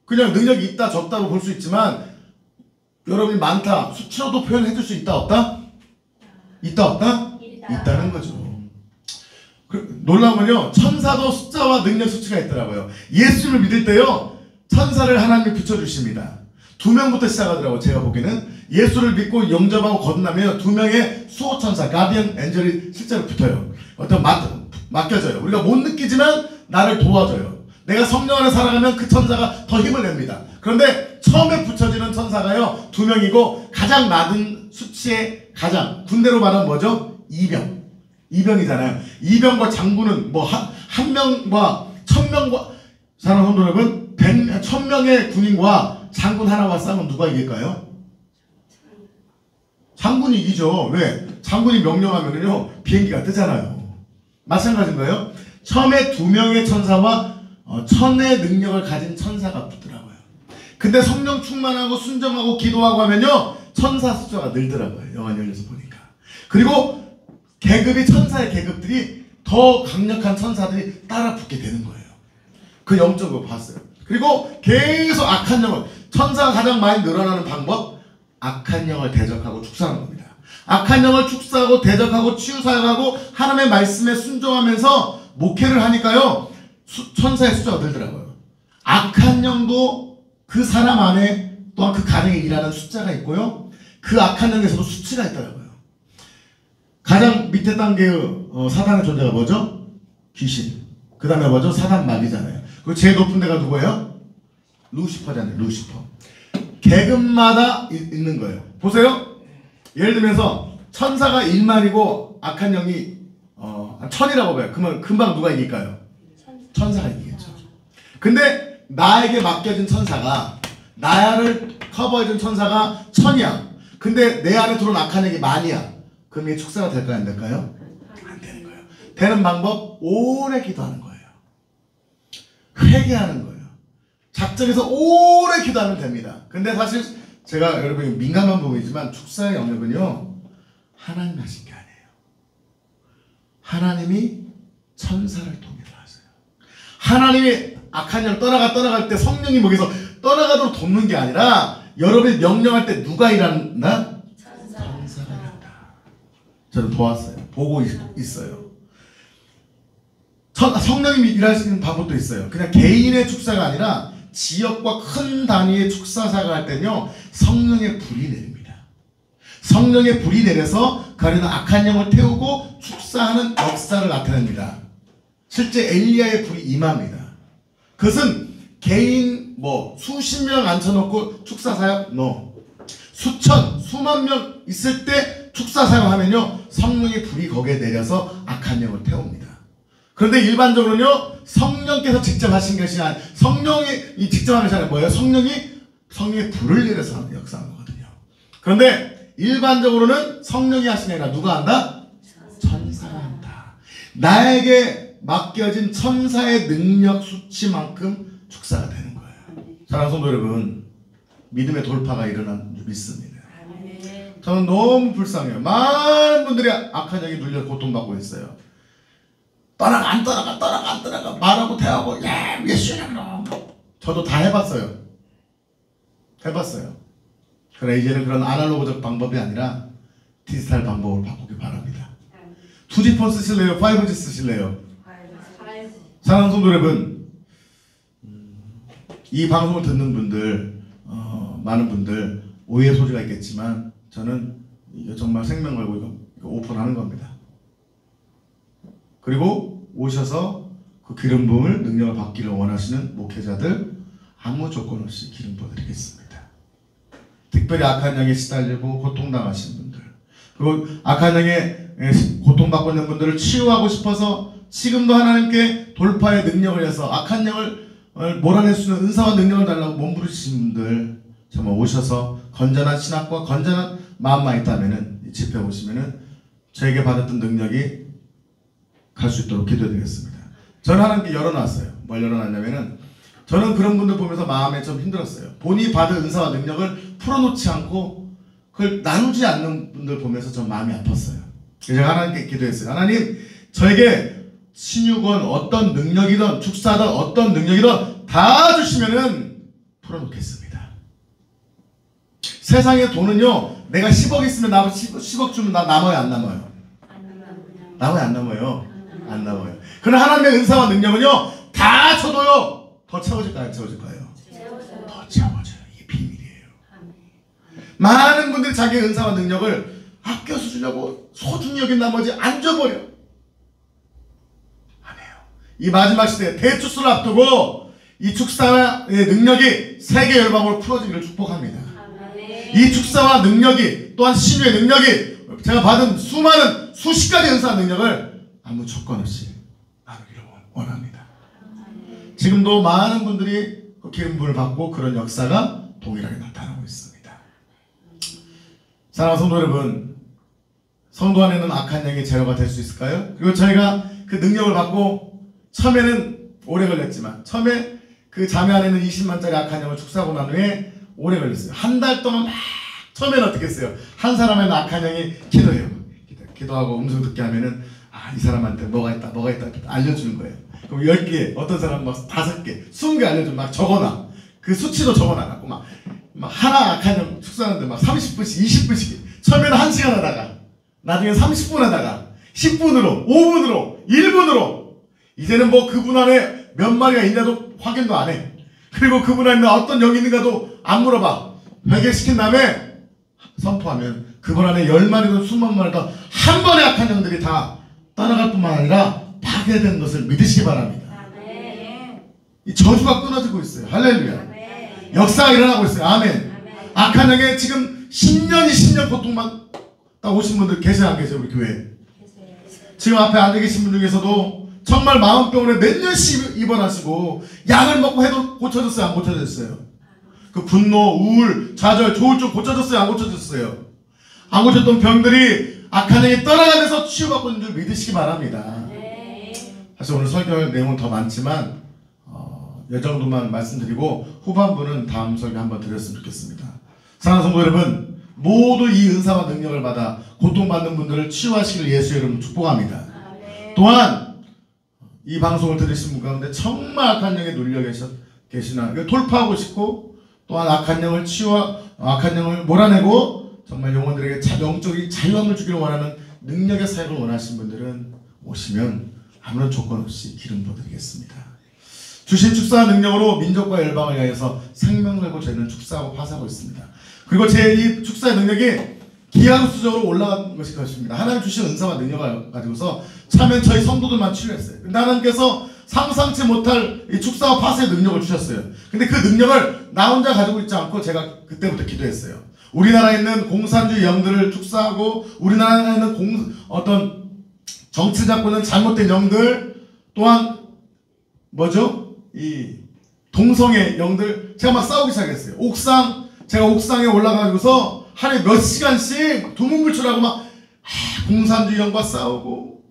그냥 능력이 있다 적다로 볼 수 있지만 여러분이 많다 수치로도 표현해 줄 수 있다 없다? 있다 없다? 있다는 거죠. 놀라면요, 천사도 숫자와 능력 수치가 있더라고요. 예수님을 믿을 때요, 천사를 하나님이 붙여주십니다. 2명부터 시작하더라고요. 제가 보기에는 예수를 믿고 영접하고 거듭나면 2명의 수호천사, 가디언 엔젤이 실제로 붙어요. 어떤 맡겨져요. 우리가 못 느끼지만 나를 도와줘요. 내가 성령 안에 살아가면 그 천사가 더 힘을 냅니다. 그런데 처음에 붙여지는 천사가요, 2명이고 가장 낮은 수치의 가장, 군대로 말하면 뭐죠? 2병. 2병이잖아요. 2병과 장군은 뭐 한 명과 1000명과, 사랑하는 성도 여러분, 1000명의 군인과 장군 하나와 싸우면 누가 이길까요? 장군이 이기죠. 왜? 장군이 명령하면요 비행기가 뜨잖아요. 마찬가지인 거예요. 처음에 2명의 천사와 1000의 능력을 가진 천사가 붙더라고요. 근데 성령 충만하고 순정하고 기도하고 하면요 천사 숫자가 늘더라고요. 영화 열려서 보니까. 그리고 계급이, 천사의 계급들이 더 강력한 천사들이 따라 붙게 되는 거예요. 그 영적으로 봤어요. 그리고 계속 악한 영을, 천사가 가장 많이 늘어나는 방법, 악한 영을 대적하고 축사하는 겁니다. 악한 영을 축사하고 대적하고 치유사역하고 하나님의 말씀에 순종하면서 목회를 하니까요 천사의 숫자가 늘더라고요. 악한 영도 그 사람 안에 또한 그 가정에 일하는 숫자가 있고요, 그 악한 영에서도 수치가 있더라고요. 가장 밑에 단계의 사단의 존재가 뭐죠? 귀신. 그 다음에 뭐죠? 사단 마귀잖아요. 그리고 제일 높은 데가 누구예요? 루시퍼잖아요. 루시퍼. 계급마다 있는 거예요. 보세요. 예를 들면서 천사가 1만이고 악한 영이 1000이라고 봐요. 그러면 금방 누가 이길까요? 천사가 이기겠죠. 근데 나에게 맡겨진 천사가, 나를 커버해준 천사가 1000이야. 근데 내 안에 들어온 악한 영이 10,000이야. 그럼 이게 축사가 될까요? 안 될까요? 안 되는 거예요. 되는 방법, 오래 기도하는 거예요. 회개하는 거예요. 작정해서 오래 기도하면 됩니다. 근데 사실 제가 여러분이 민감한 부분이지만 축사의 영역은요 하나님 하신 게 아니에요. 하나님이 천사를 통해서 하세요. 하나님이 악한 영 떠나갈 때 성령이 목에서 떠나가도록 돕는 게 아니라 여러분이 명령할 때 누가 일한다? 천사가 일한다. 저는 도왔어요. 보고 있어요. 성령님이 일하시는 방법도 있어요. 그냥 개인의 축사가 아니라 지역과 큰 단위의 축사사가 할 때는요 성령의 불이 내립니다. 성령의 불이 내려서 그 안에는 악한 영을 태우고 축사하는 역사를 나타냅니다. 실제 엘리야의 불이 임합니다. 그것은 개인 수십 명 앉혀놓고 축사사역? No. 수천, 수만 명 있을 때 축사사역하면요 성령의 불이 거기에 내려서 악한 영을 태웁니다. 그런데 일반적으로는요 성령께서 직접 하신 것이 아니라, 성령이 직접 하는 것이 아니라 뭐예요? 성령의 불을 내려서 하는 역사하는 거거든요. 그런데 일반적으로는 성령이 하신 게 아니라 누가 한다? 천사가 한다. 나에게 맡겨진 천사의 능력 수치만큼 축사가 되는 거예요. 사랑하는 성도 여러분, 믿음의 돌파가 일어난 줄 믿습니다. 저는 너무 불쌍해요. 많은 분들이 악한 영에 눌려 고통받고 있어요. 떠나가 안 떠나가 말하고 대하고 예수야 그럼. 저도 다 해봤어요. 그래 이제는 그런 아날로그적 방법이 아니라 디지털 방법으로 바꾸길 바랍니다. 2G 폰 쓰실래요? 5G 쓰실래요? 사랑하는 성도 여러분, 이 방송을 듣는 분들 많은 분들 오해의 소지가 있겠지만 저는 이거 정말 생명 걸고 이거 오픈하는 겁니다. 그리고 오셔서 그 기름 부음을 능력을 받기를 원하시는 목회자들 아무 조건 없이 기름 부어드리겠습니다. 특별히 악한 영에 시달리고 고통당하신 분들, 그리고 악한 영에 고통받고 있는 분들을 치유하고 싶어서 지금도 하나님께 돌파의 능력을 해서 악한 영을 몰아낼 수 있는 은사와 능력을 달라고 몸부리신 분들 정말 오셔서 건전한 신학과 건전한 마음만 있다면은 이 집회 오시면은 저에게 받았던 능력이 갈 수 있도록 기도드리겠습니다. 저는 하나님께 열어놨어요. 뭘 열어놨냐면은 저는 그런 분들 보면서 마음에 좀 힘들었어요. 본인이 받은 은사와 능력을 풀어놓지 않고 그걸 나누지 않는 분들 보면서 좀 마음이 아팠어요. 그래서 제가 하나님께 기도했어요. 하나님, 저에게 신유건 어떤 능력이든 축사든 어떤 능력이든 다 주시면은 풀어놓겠습니다. 세상의 돈은요, 내가 10억 있으면 나 10억 주면 나 남아요, 안 남아요? 남아요, 안 남아요? 안 남아요. 그러나 하나님의 은사와 능력은요, 다 줘도요, 더 채워질까요, 안 채워질까요? 더 채워져요. 이게 비밀이에요. 많은 분들이 자기의 은사와 능력을 아껴서 주려고 소중히 여긴 나머지 안 줘버려. 안 해요. 이 마지막 시대에 대추수를 앞두고 이 축사의 능력이 세계 열방으로 풀어지기를 축복합니다. 이 축사와 능력이 또한 신유의 능력이 제가 받은 수많은 수십 가지 은사와 능력을 아무 조건 없이 나누기를 원합니다. 지금도 많은 분들이 기름 부음을 받고 그런 역사가 동일하게 나타나고 있습니다. 사랑하는 성도 여러분, 성도 안에는 악한 영이 제로가 될 수 있을까요? 그리고 저희가 그 능력을 받고 처음에는 오래 걸렸지만 처음에 그 자매 안에는 20만짜리 악한 영을 축사하고 난 후에 오래 걸렸어요. 한 달 동안 막 처음에는 어떻게 했어요? 한 사람의 악한 영이 기도해요. 기도하고 음성 듣게 하면은 이 사람한테 뭐가 있다 알려주는 거예요. 그럼 10개, 어떤 사람은 막 5개, 20개 알려주면 막 적어놔. 그 수치도 적어놔갖고 막 하나 악한 영 축사하는데 막 30분씩, 20분씩. 처음에는 1시간 하다가, 나중에 30분 하다가, 10분으로, 5분으로, 1분으로. 이제는 뭐 그분 안에 몇 마리가 있냐도 확인도 안 해. 그리고 그분 안에 어떤 영이 있는가도 안 물어봐. 회개시킨 다음에 선포하면 그분 안에 10마리든 20마리든 한 번에 악한 영들이 다 떠나갈 뿐만 아니라 파괴된 것을 믿으시기 바랍니다. 이 저주가 끊어지고 있어요. 할렐루야. 역사가 일어나고 있어요. 아멘. 악한 영에 지금 10년, 20년 고통받다 오신 분들 계세요, 안 계세요? 우리 교회에. 지금 앞에 앉아 계신 분 중에서도 정말 마음병원에 몇 년씩 입원하시고 약을 먹고 해도 고쳐졌어요, 안 고쳐졌어요? 그 분노, 우울, 좌절, 조울증 고쳐졌어요, 안 고쳐졌어요? 안 고쳤던 병들이 악한 영이 떠나가면서 치유받고 있는 줄 믿으시기 바랍니다. 사실 오늘 설교할 내용은 더 많지만 이 정도만 말씀드리고 후반부는 다음 설교 한번 드렸으면 좋겠습니다. 사랑하는 성도 여러분, 모두 이 은사와 능력을 받아 고통받는 분들을 치유하시기를 예수의 이름으로 축복합니다. 또한 이 방송을 들으신 분 가운데 정말 악한 영에 눌려 계시나 돌파하고 싶고 또한 악한 영을 악한 영을 몰아내고 정말 영혼들에게 영적인 자유함을 주기를 원하는 능력의 사역을 원하시는 분들은 오시면 아무런 조건 없이 기름 부어드리겠습니다. 주신 축사와 능력으로 민족과 열방을 위하여서 생명 걸고 저희는 축사하고 파사하고 있습니다. 그리고 제 이 축사의 능력이 기하급수적으로 올라간 것일 것입니다. 하나님 주신 은사와 능력을 가지고서 처음엔 저희 성도들만 치료했어요. 근데 하나님께서 상상치 못할 이 축사와 파사의 능력을 주셨어요. 근데 그 능력을 나 혼자 가지고 있지 않고 제가 그때부터 기도했어요. 우리나라에 있는 공산주의 영들을 축사하고 우리나라에 있는 어떤 정치 잡고 있는 잘못된 영들 또한 뭐죠? 이 동성애 영들 제가 막 싸우기 시작했어요. 제가 옥상에 올라가지고서 하루에 몇 시간씩 두문불출하고 막 공산주의 영과 싸우고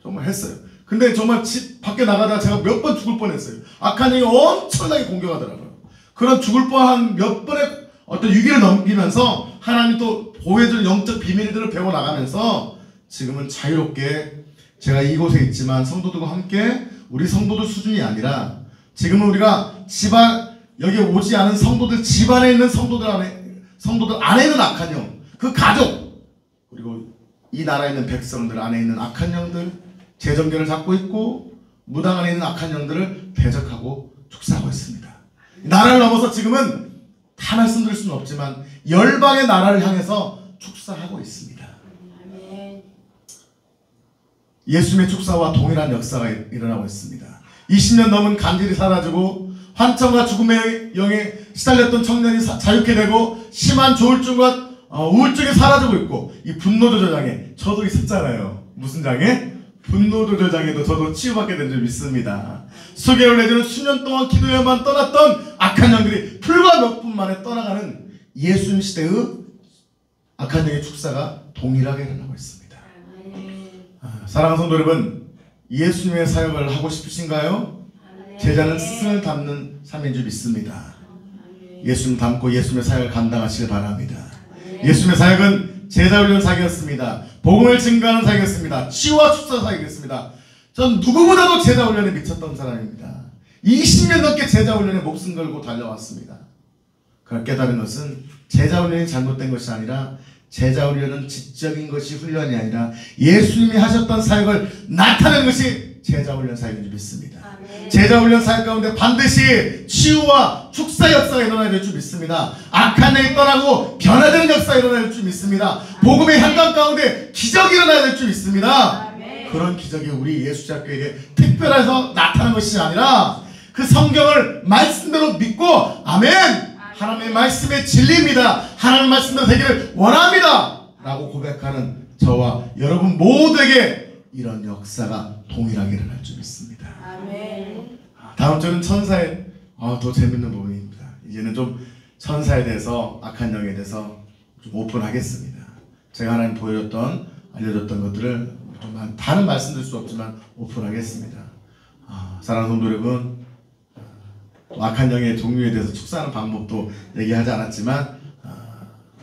정말 했어요. 근데 정말 집 밖에 나가다가 제가 몇 번 죽을 뻔했어요. 악한 영이 엄청나게 공격하더라고요. 그런 죽을 뻔한 몇 번의 어떤 위기를 넘기면서 하나님이 또 보여주는 영적 비밀들을 배워나가면서 지금은 자유롭게 제가 이곳에 있지만 성도들과 함께 우리 성도들 수준이 아니라 지금은 우리가 여기 오지 않은 성도들 집안에 있는 성도들 안에 있는 악한 영, 그 가족 그리고 이 나라에 있는 백성들 안에 있는 악한 영들 재정결을 잡고 있고 무당 안에 있는 악한 영들을 대적하고 축사하고 있습니다. 나라를 넘어서 지금은 다 말씀드릴 수는 없지만 열방의 나라를 향해서 축사하고 있습니다. 예수님의 축사와 동일한 역사가 일어나고 있습니다. 20년 넘은 간질이 사라지고 환청과 죽음의 영에 시달렸던 청년이 자유케 되고 심한 조울증과 우울증이 사라지고 있고, 이 분노조절장애 저도 있었잖아요. 무슨 장애? 분노조절장애도 저도 치유받게 된 줄 믿습니다. 수개월 내지는 수년 동안 기도해야만 떠났던 악한 영들이 불과 몇 분 만에 떠나가는 예수님 시대의 악한 영의 축사가 동일하게 일어나고 있습니다. 사랑하는 성도 여러분, 예수님의 사역을 하고 싶으신가요? 제자는 스승을 닮는 삶인 줄 믿습니다. 예수님 닮고 예수님의 사역을 감당하시길 바랍니다. 예수님의 사역은 제자훈련 사역이었습니다. 복음을 증거하는 사역이었습니다. 치유와 축사 사역이었습니다. 전 누구보다도 제자훈련에 미쳤던 사람입니다. 20년 넘게 제자훈련에 목숨 걸고 달려왔습니다. 그걸 깨달은 것은 제자훈련이 잘못된 것이 아니라, 제자훈련은 지적인 것이 훈련이 아니라 예수님이 하셨던 사역을 나타내는 것이 제자훈련 사역인 줄 믿습니다. 제자훈련 사역 가운데 반드시 치유와 축사 역사가 일어나야 될 줄 믿습니다. 악한 영이 떠나고 변화되는 역사가 일어나야 될 줄 믿습니다. 복음의 현장 가운데 기적이 일어나야 될 줄 믿습니다. 그런 기적이 우리 예수자교에게 특별해서 나타난 것이 아니라 그 성경을 말씀대로 믿고, 아멘! 하나님의 말씀의 진리입니다. 하나님의 말씀대로 되기를 원합니다! 라고 고백하는 저와 여러분 모두에게 이런 역사가 동일하게 일어날 줄 믿습니다. 아멘. 다음 주는 천사의 더 재밌는 부분입니다. 이제는 좀 천사에 대해서, 악한 영에 대해서 좀 오픈하겠습니다. 제가 하나님 보여줬던, 알려줬던 것들을 좀 다른 말씀드릴 수 없지만 오픈하겠습니다. 사랑하는 성도 여러분, 악한 영의 종류에 대해서 축사하는 방법도 얘기하지 않았지만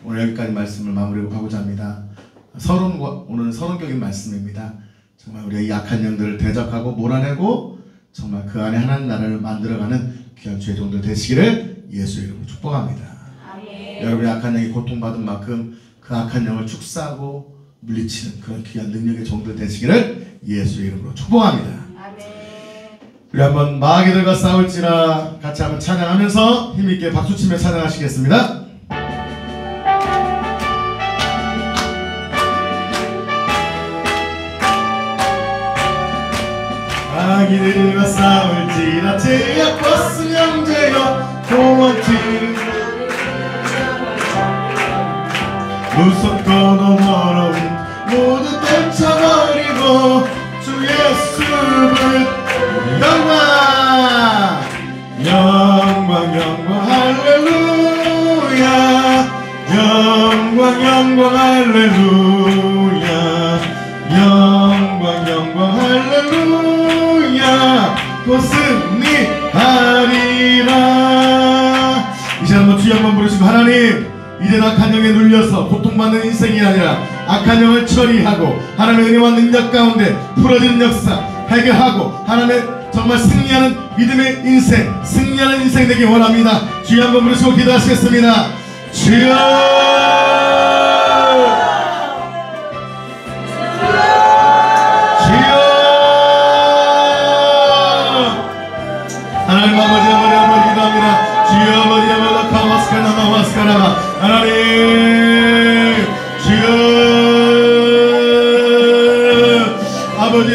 오늘 여기까지 말씀을 마무리하고자 합니다. 오늘은 서론적인 말씀입니다. 정말 우리가 이 악한 영들을 대적하고 몰아내고 정말 그 안에 하나님 나라를 만들어가는 귀한 주의 종들 되시기를 예수의 이름으로 축복합니다. 아멘. 여러분이 악한 영이 고통받은 만큼 그 악한 영을 축사하고 물리치는 그런 귀한 능력의 종들 되시기를 예수의 이름으로 축복합니다. 우리 한번 마귀들과 싸울지라 같이 한번 찬양하면서 힘있게 박수치며 찬양하시겠습니다. 마귀들과 싸울지라 제약 버스 형제여 도망치는 무섭고도 멀어온 모두 떨쳐버리고 주 예수를 영광 영광 영광 할렐루야, 영광 영광 할렐루야, 영광 영광 할렐루야, 곧 승리하리라. 이제 한번 주여 한번 부르시고, 하나님 이제 악한 영에 눌려서 고통받는 인생이 아니라 악한 영을 처리하고 하나님의 은혜와 능력 가운데 풀어지는 역사 해결하고 하나님의 정말 승리하는 믿음의 인생, 승리하는 인생 되기 원합니다. 주여 한번 부르시고 기도하시겠습니다. 주여, 주여, 하나님 아버지 기도합니다. 주여 아버지 카마스카나마스카나마, 하나님 주여 아버지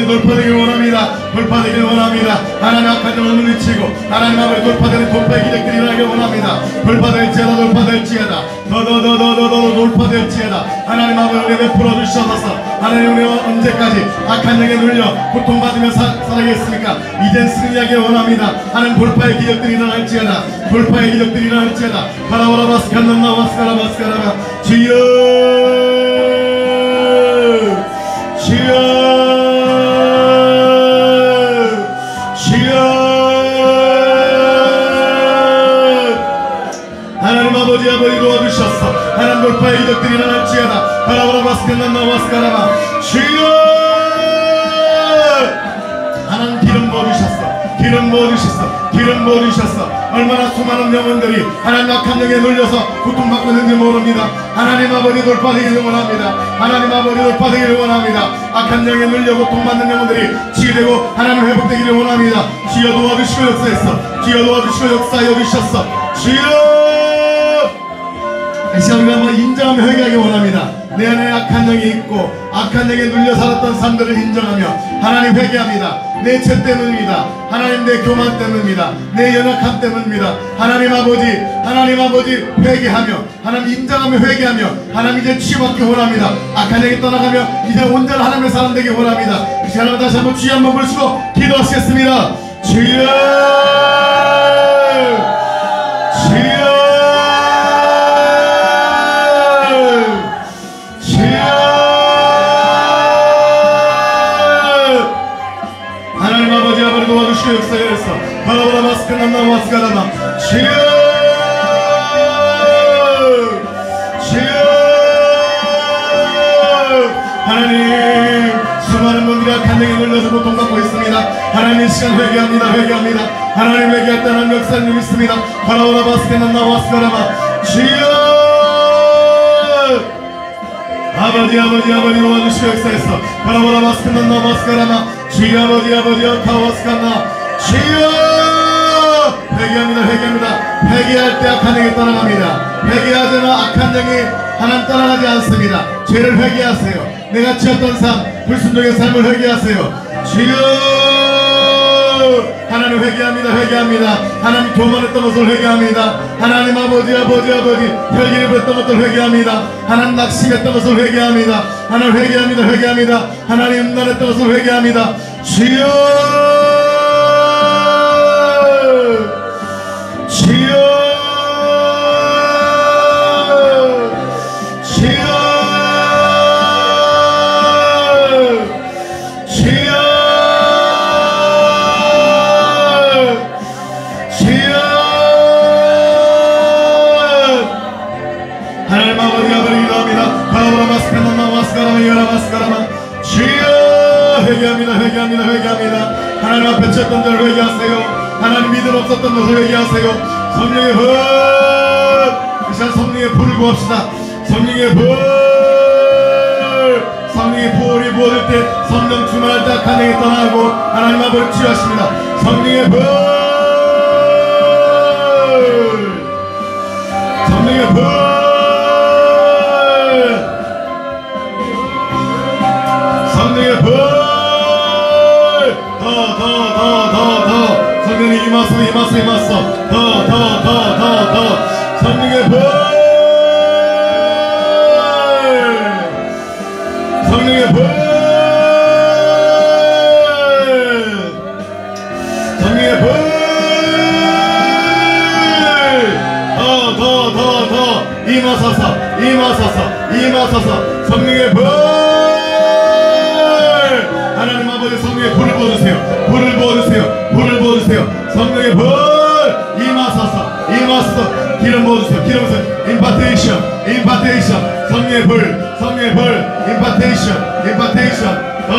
돌파되길 원합니다. 돌파되길 원합니다. 하나님 악한 영을 물리치고 하나님 아버지 돌파되는 돌파의 기적들이 일어나길 원합니다. 돌파될지어다, 돌파될지어다, 더 돌파될지어다. 하나님 아버지 은혜 베풀어 주셔서 하나님 은혜와 언제까지 악한 영에 눌려 고통받으며 살아가겠습니까? 이젠 승리하길 원합니다. 하나님 돌파의 기적들이 일어날지어다, 돌파의 기적들이 일어날지어다. 바라바라바스칸나마스카라바스카라바, 주여 주여 하나님 아버지 도와주셨어. 하나님 돌파의 기적들이 일어날지어다. 바라바라바스칸나마스카라바, 주여 하나님 기름 부어주셨어. 기름 부어주셨어. 얼마나 수많은 영혼들이 하나님 악한 영에 눌려서 고통받고 있는지 모릅니다. 하나님 아버지 돌파되기를 원합니다. 하나님 아버지 돌파되기를 원합니다. 악한 영에 눌려 고통받는 영혼들이 치유되고 하나님 회복되기를 원합니다. 주여 도와주시고 역사했어. 주여 도와주시고 역사하여 주셨어. 주여 이 시간 우리가 한번 인정하며 회개하기 원합니다. 내 안에 악한 영이 있고 악한 영에 눌려 살았던 삶들을 인정하며 하나님 회개합니다. 내 죄 때문입니다. 하나님 내 교만 때문입니다. 내 연약함 때문입니다. 하나님 아버지 회개하며 하나님 인정하며 회개하며 하나님 이제 치유받기 원합니다. 악한 영이 떠나가며 이제 온전한 하나님의 사람 되기 원합니다. 이 시간에 다시 한번 주여 한번 부르시고 기도하시겠습니다. 주여 주여 하나님 아버지 도와주시고 역사에서 바라보라 마스크 남나 마스카라마 주여 하나님 수많은 분들이 악한 영에 눌려서 고통받고 있습니다. 하나님 이 시간 회개합니다. 하나님 회개할 때 하나님 역사를 믿습니다. 바라보라 마스크 남나 마스카라마 주여 아버지 도와주시고 역사에서 바라보라 마스크 남나 마스카라마 주여 아버지 카와스카나 주여 회개합니다. 회개할 때 악한 영이 떠나갑니다. 회개하지만 악한 영이 하나님 떠나가지 않습니다. 죄를 회개하세요. 내가 지었던 삶 불순종의 삶을 회개하세요. 주여 하나님 회개합니다. 하나님 교만했던 것을 회개합니다. 하나님 아버지 혈기를 부렸던 것을 회개합니다. 하나님 낙심했던 것을 회개합니다. 하나님 회개합니다. 하나님 음란했던 것을 회개합니다. 주여 하나님 아버지 기도합니다. 바라보라 마스카라마 마스카라마 여라 마스카라마 주여 회개합니다. 하나님 앞에 쳤던 자를 회개하세요. 하나님 믿음 없었던 것을 회개하세요. 성령의 불 이 시간 성령의 불을 구합시다. 성령의 불이 부어질 때 성령 충만할 때 악한 영이 떠나고 하나님 아버지를 치유하십니다. 성령의 불 성령이 임하소 더 성령의 불 임하소서 성령의 불 하나님 아버지 성령의 불을 부어주세요. 성령의 불 임하소서 기름 부어주세요. 임파테이션 성령의 불 임파테이션 더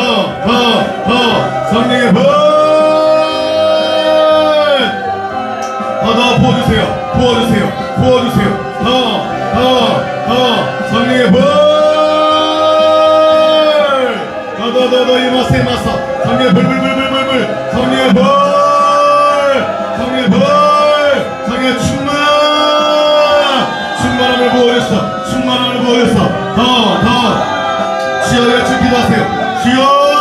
성령의 불 더 부어주세요. 더 성령의 불 더 임하소 성령의 불 성령의 충만함을 부어줬어 더 주여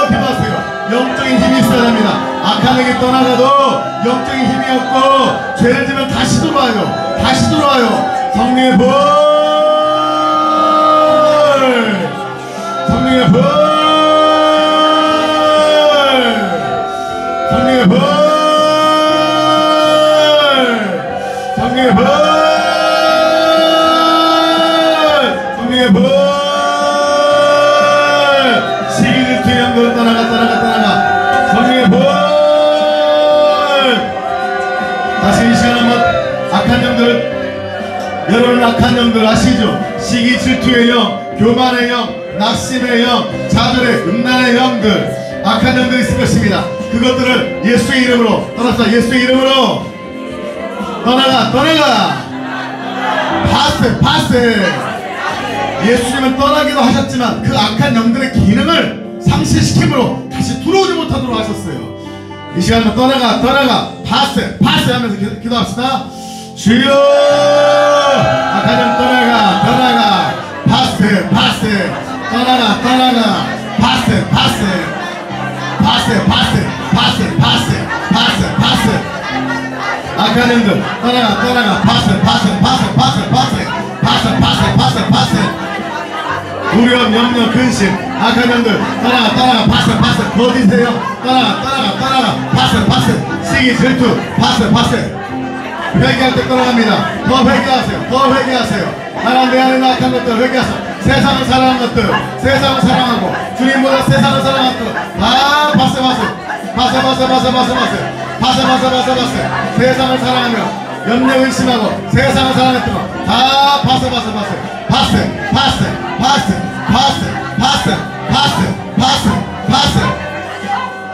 기도하세요. 영적인 힘이 있어야 합니다. 악한 영이 떠나가도 영적인 힘이 없고 죄를 지면 다시 돌아와요. 성령의 불 시기를 뒤한 걸 떠나가 성령의 불 다시 이 시간 한번 악한 영들 여러분 악한 영들 아시죠? 시기 질투의 영, 교만의 영, 낙심의 영, 자절의 음란의 영들 악한 영들이 있을 것입니다. 그것들을 예수의 이름으로 떠났다. 예수의 이름으로 떠나가 파세 예수님은 떠나기도 하셨지만 그 악한 영들의 기능을 상실시킴으로 다시 들어오지 못하도록 하셨어요. 이 시간에 떠나가 파세 하면서 기도합시다. 주여 악한 영 떠나가 떠나가 파스 파스 떠나가 떠나가 파스 파스 파스 파스 파스 파스 파스 파스 악한 영들 떠나가 떠나가 파스 파스 파스 파스 파스 파스 파스 파스 파스 두려움 염려 근심 악한 영들 떠나가 떠나가 파스 파스 거디세요 떠나가 떠나가 떠나가 파스 파스 시기 질투 파스 파스 회개할 때 떠나갑니다. 더 회개하세요. 더 회개하세요. 하나님 내 안에 악한 것들 회개하세요. 세상을 사랑하는 것들 세상을 사랑하고 주님보다 세상을 사랑하는 것들 다 파스 파스 파스 파스 파스 파스 파스 파스 파스 파스 파스 세상을 사랑하며 염려 의심하고 세상을 사랑했던 거다 파스 파스 파스 파스 파스 파스 파스 파스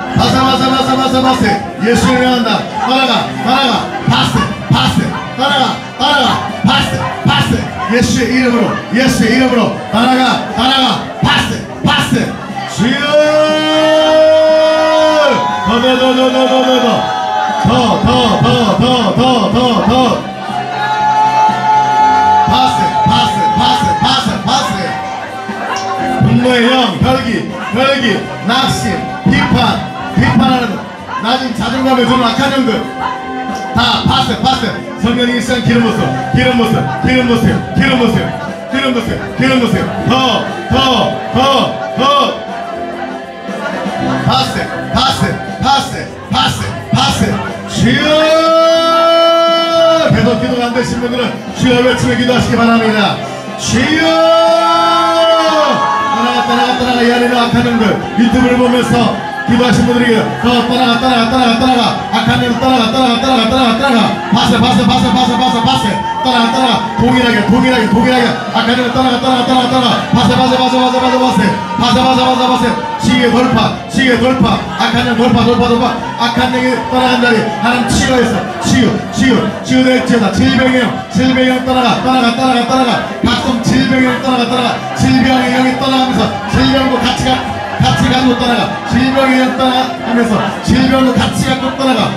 파스 파스 파스 파스 예수를 명한다. 떠나가 떠나가 파스 파스 떠나가 떠나가 파스 파스 예수의 이름으로 떠나가 떠나가 파스 파스 주여 더 파스 파스 파스 파스 파스 분노의 영 혈기 낙심 비판하는 낮은 자존감을 주는 악한 영들 다 파스 성령이 이 시간 기름 부으세요 더 파스 주여 계속 기도가 안 되신 분들은 주여 외치며 기도하시기 바랍니다. 주여 떠나가 이 안에 악한 영들 유튜브를 보면서 기도하신 분들에게 더 떠나가 악한 영 떠나가 파스 떠나가 동일하게 악한 영 떠나가 파스 시기의 돌파 악한 영 돌파 악한 영이 떠나간 자리 하나님 치유해서 치유될지어다 질병의 영 떠나가 각종 질병의 영 떠나가 질병의 영이 떠나가면서 질병도 같이 가지고 떠나가 질병의 영 떠나가면서 질병도 같이 갖고 떠나가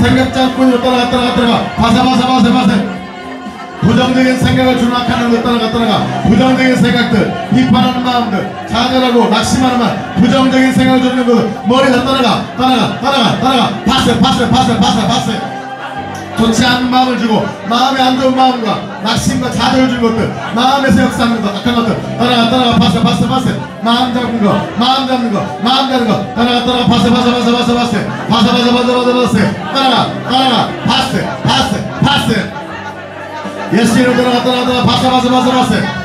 생각장꾼으로 떠나가 파스 부정적인 생각을 주는 악한 영들 떠나가 부정적인 생각들 비판하는 마음들 좌절하고 낙심하는 마음 부정적인 생각을 주는 것들 머리에서 떠나가 파스 좋지 않은 마음을 주고 마음에 안 좋은 마음과 낙심과 좌절을 주는 것들 마음에서 역사하는 것 악한 것들 떠나가 파스 마음 잡는 거 떠나가 파스 떠나가 파스 예수 이름 떠나가 파스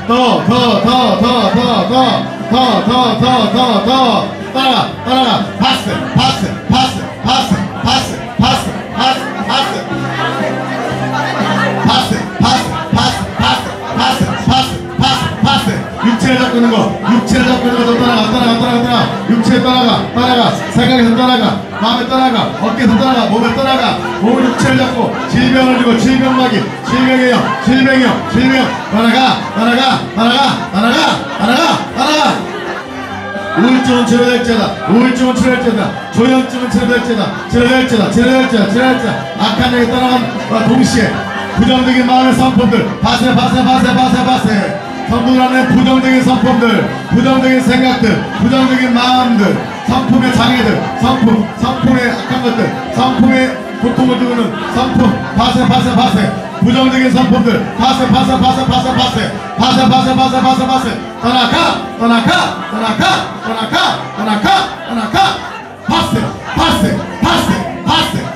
더 떠나가 파스 육체를 잡고 있는 거 떠나가 육체에 떠나가 생각에서 떠나가 마음에 떠나가 어깨에서 떠나가 몸에 떠나가 몸을 육체를 잡고 질병을 주고 질병마귀 질병의 영 떠나가 우울증은 치료될지어다 조현증은 치료될지어다 악한 영이 떠나간 동시에 부정적인 마음의 성품들 파스 성도들 안에 부정적인 성품들 부정적인 생각들 부정적인 마음들 성품의 장애들 성품의 악한 것들 성품의 고통을 주는 성품 파스 부정적인 성품들 파스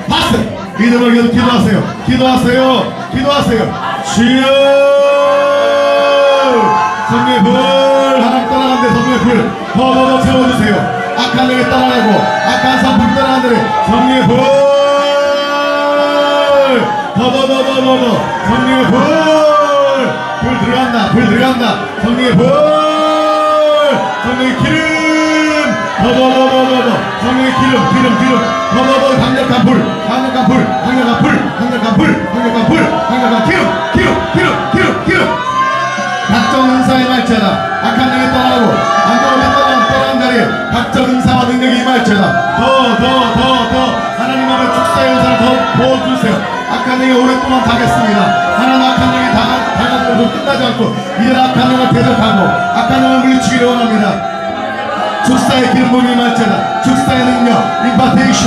파스 믿음을 계속 기도하세요 주여 성령의 불 하나님 떠나간데 성령의 불 더 채워주세요. 악한 영이 떠나가고 악한 성품이 떠나간데 성령의 불 더 성령의 불 들어간다 성령의 불 성령의 기름 더 성령의 기름 더 강력한 기름 각종 은사의 말처다 악한 영이 떠나고 떠난 자리에 각종 은사와 능력이 임할지어다 더 하나님 앞에 축사의 은사를 더 부어주세요 악한 영이 오랫동안 당했습니다. 하나님 악한 영이 당하고 끝나지 않고 이제 악한 영을 대적하고 악한 영을 물리치기를 원합니다. 축사의 기름 부음이 임할지어다. 축사의 능력, 임파테이션,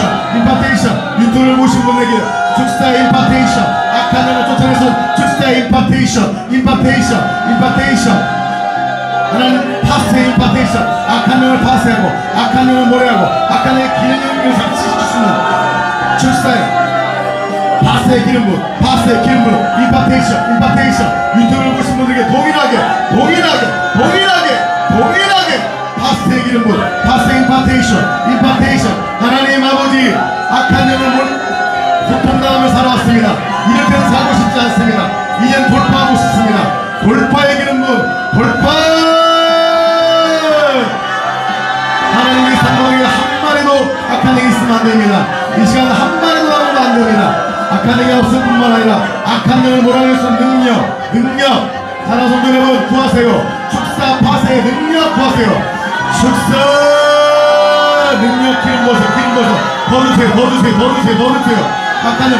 유튜브를 보신 분에게 축사의 임파테이션, 악한 영을 쫓아내서 축사의 임파테이션. 하나님 파스의 임파테이션, 악한 영을 파스하고 악한 영을 모래하고 악한 영의 기능을 상실시킬 수 있는 축사의 파스의 기름부, 임파테이션. 유튜브를 보신 분들에게 동일하게 파스의 기름부, 파스의 임파테이션. 하나님 아버지, 악한 영을 고통당하며 살아왔습니다. 이렇게는 살고 싶지 않습니다. 이젠 돌파하고 싶습니다. 돌파의 기름부, 돌파. 하나님의 상관에게 한 마리도 악한 영이 있으면 안 됩니다. 이 시간 한 마리도 나오면 안 됩니다. 악한 영이 없을 뿐만 아니라 악한 영을 몰아낼 수 있는 능력. 사랑 성도 여러분 구하세요. 축사 파세의 능력 구하세요. 축사 능력 기름 부어서 더 주세요. 악한 영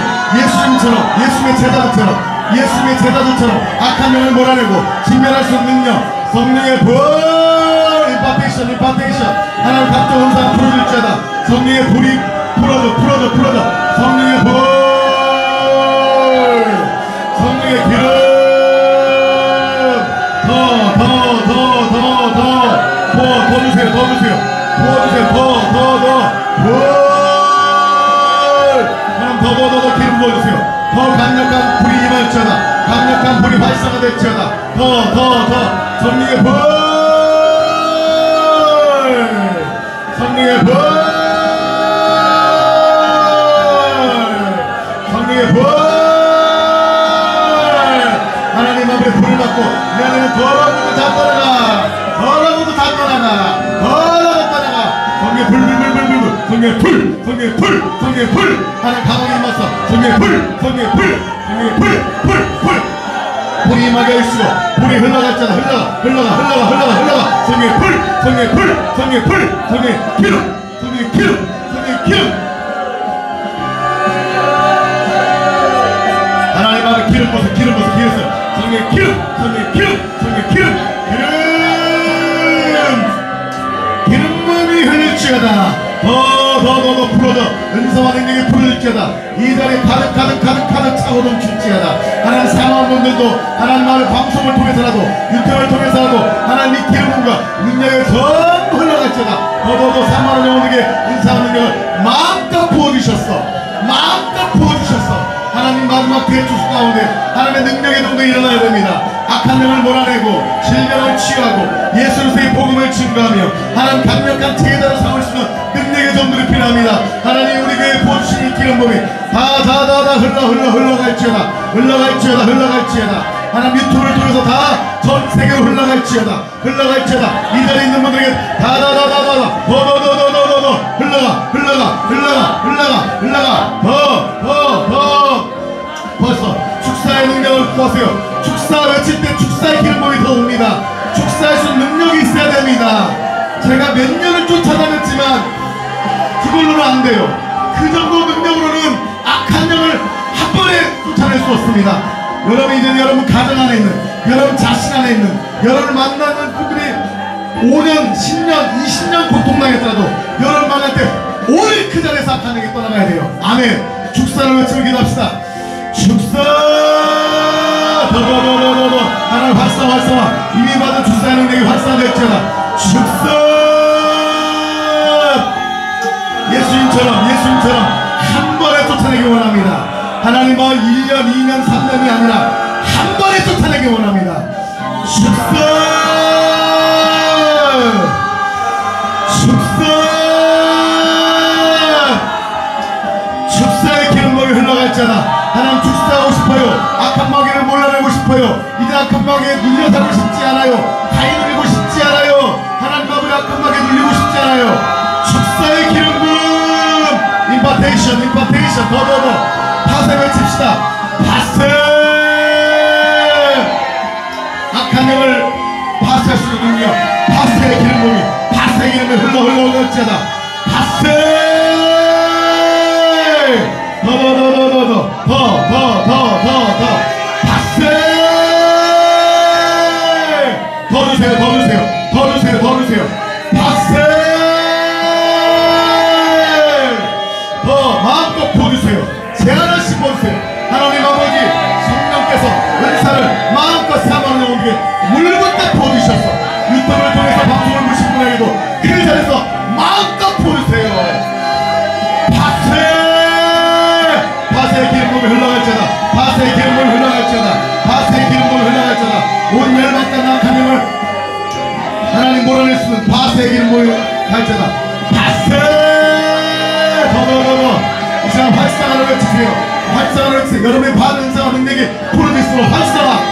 예수님의 제자들처럼 악한 영을 몰아내고 진멸할 수 있는 능력, 성령의 불, 임파테이션. 하나님 각종 음상 풀어줄지어다. 성령의 불이 풀어져. 성령의 불, 성령의 기름, 더 주세요. 더 기름 부어주세요. 더 강력한 불이 임할지어다. 강력한 불이 발사가 될지어다. 더 성령의 불, 성령의 불. 하나님 앞에 불을 받고 내 안에는 더러운 다 떠나가. 성령의 불. 하나님 감옥에 임하소. 성령의 불. 불이 임하게 하시고 불이 흘러갔잖아. 흘러가. 성령의 기름. 하나님 앞에 기름 부어서 성령의 기름 부음이 흘릴지어다. 더 풀어져. 은사와 능력이 풀릴지어다. 이 자리에 가득 차고 넘칠지어다. 하나님 사랑하는 분들도 하나님 마음의 방송을 통해서라도 유튜브를 통해서라도 하나님 이 기름과 능력이 전부 흘러갈지어다. 더 사랑하는 영혼에게 은사와 능력을 마음껏 부어주셨어. 하나님 마지막 대추수 가운데 하나님의 능력의 정도 일어나야 됩니다. 악한 영을 몰아내고 질병을 치유하고 예수 그리스도의 복음을 증거하며 하나님 강력한 제자로 삼을 수 있는 능력의 정도를 필요합니다. 하나님 우리 교회에 부어주신 이 기름 부음이 다 흘러갈지어다. 하나님 유튜브를 통해서 다 전 세계로 흘러갈지어다. 이 자리에 있는 분들에게 더 흘러가. 벌써 축사의 능력을 구하세요. 축사 외칠 때 축사의 기름 부음이 더 옵니다. 축사할 수 있는 능력이 있어야 됩니다. 제가 몇 년을 쫓아다녔지만 그걸로는 안 돼요. 그 정도 능력으로는 악한 영을 한 번에 쫓아낼 수 없습니다. 여러분 이제 여러분 가정 안에 있는, 여러분 자신 안에 있는, 여러분을 만나는 분들이 5년, 10년, 20년 고통당했더라도 여러분 만날 때 오늘 그 자리에서 악한 영이 떠나가야 돼요. 아멘. 축사를 외치고 기도합시다. 축사 더 하나님 활성화 이미 받은 축사의 능력이 활성화될지어다. 축사 예수님처럼 한 번에 쫓아내기 원합니다. 하나님 1년, 2년, 3년이 아니라 한 번에 쫓아내기 원합니다. 축사의 기름 부음이 흘러갈지어다. 하나님 축사하고 싶어요. 악한 마귀를 몰라내고 싶어요. 이제 악한 마귀에 눌려서고 싶지 않아요. 가위 눌리고 싶지 않아요. 하나님 아버지 악한 마귀에 눌리고 싶지 않아요. 축사의 기름 부음, 임파테이션 더 파세 외칩시다. 파세. 악한 영을 파세할 수 있는 능력, 파세의 기름 부음이 파세의 기름이 흘러갈지어다. 파세. 더 파세 더 주세요 파세 더 마음껏 부어주세요 제하나씩 부어주세요 하나님 아버지 성령께서 은사를 마음껏 사모하는 영혼에게 물붓다 부어주셔서 유튜브를 통해서 방송을 보신 분에게도 그 자리에서 마음껏 부어주세요 파세의 기름부음이 흘러갈지어다 파세의 기름부음이 흘러갈지어다 파세의 기름부음이 흘러갈지어다 온 열방 땅 하나님을 하나님 몰아낼 수 있는 파세의 기름부음이 갈지어다 파세 더더더더 이 시간 활성화를 외치세요 활성화를 외치세요 여러분의 받은 은사와 능력이 프로듀스로 활성화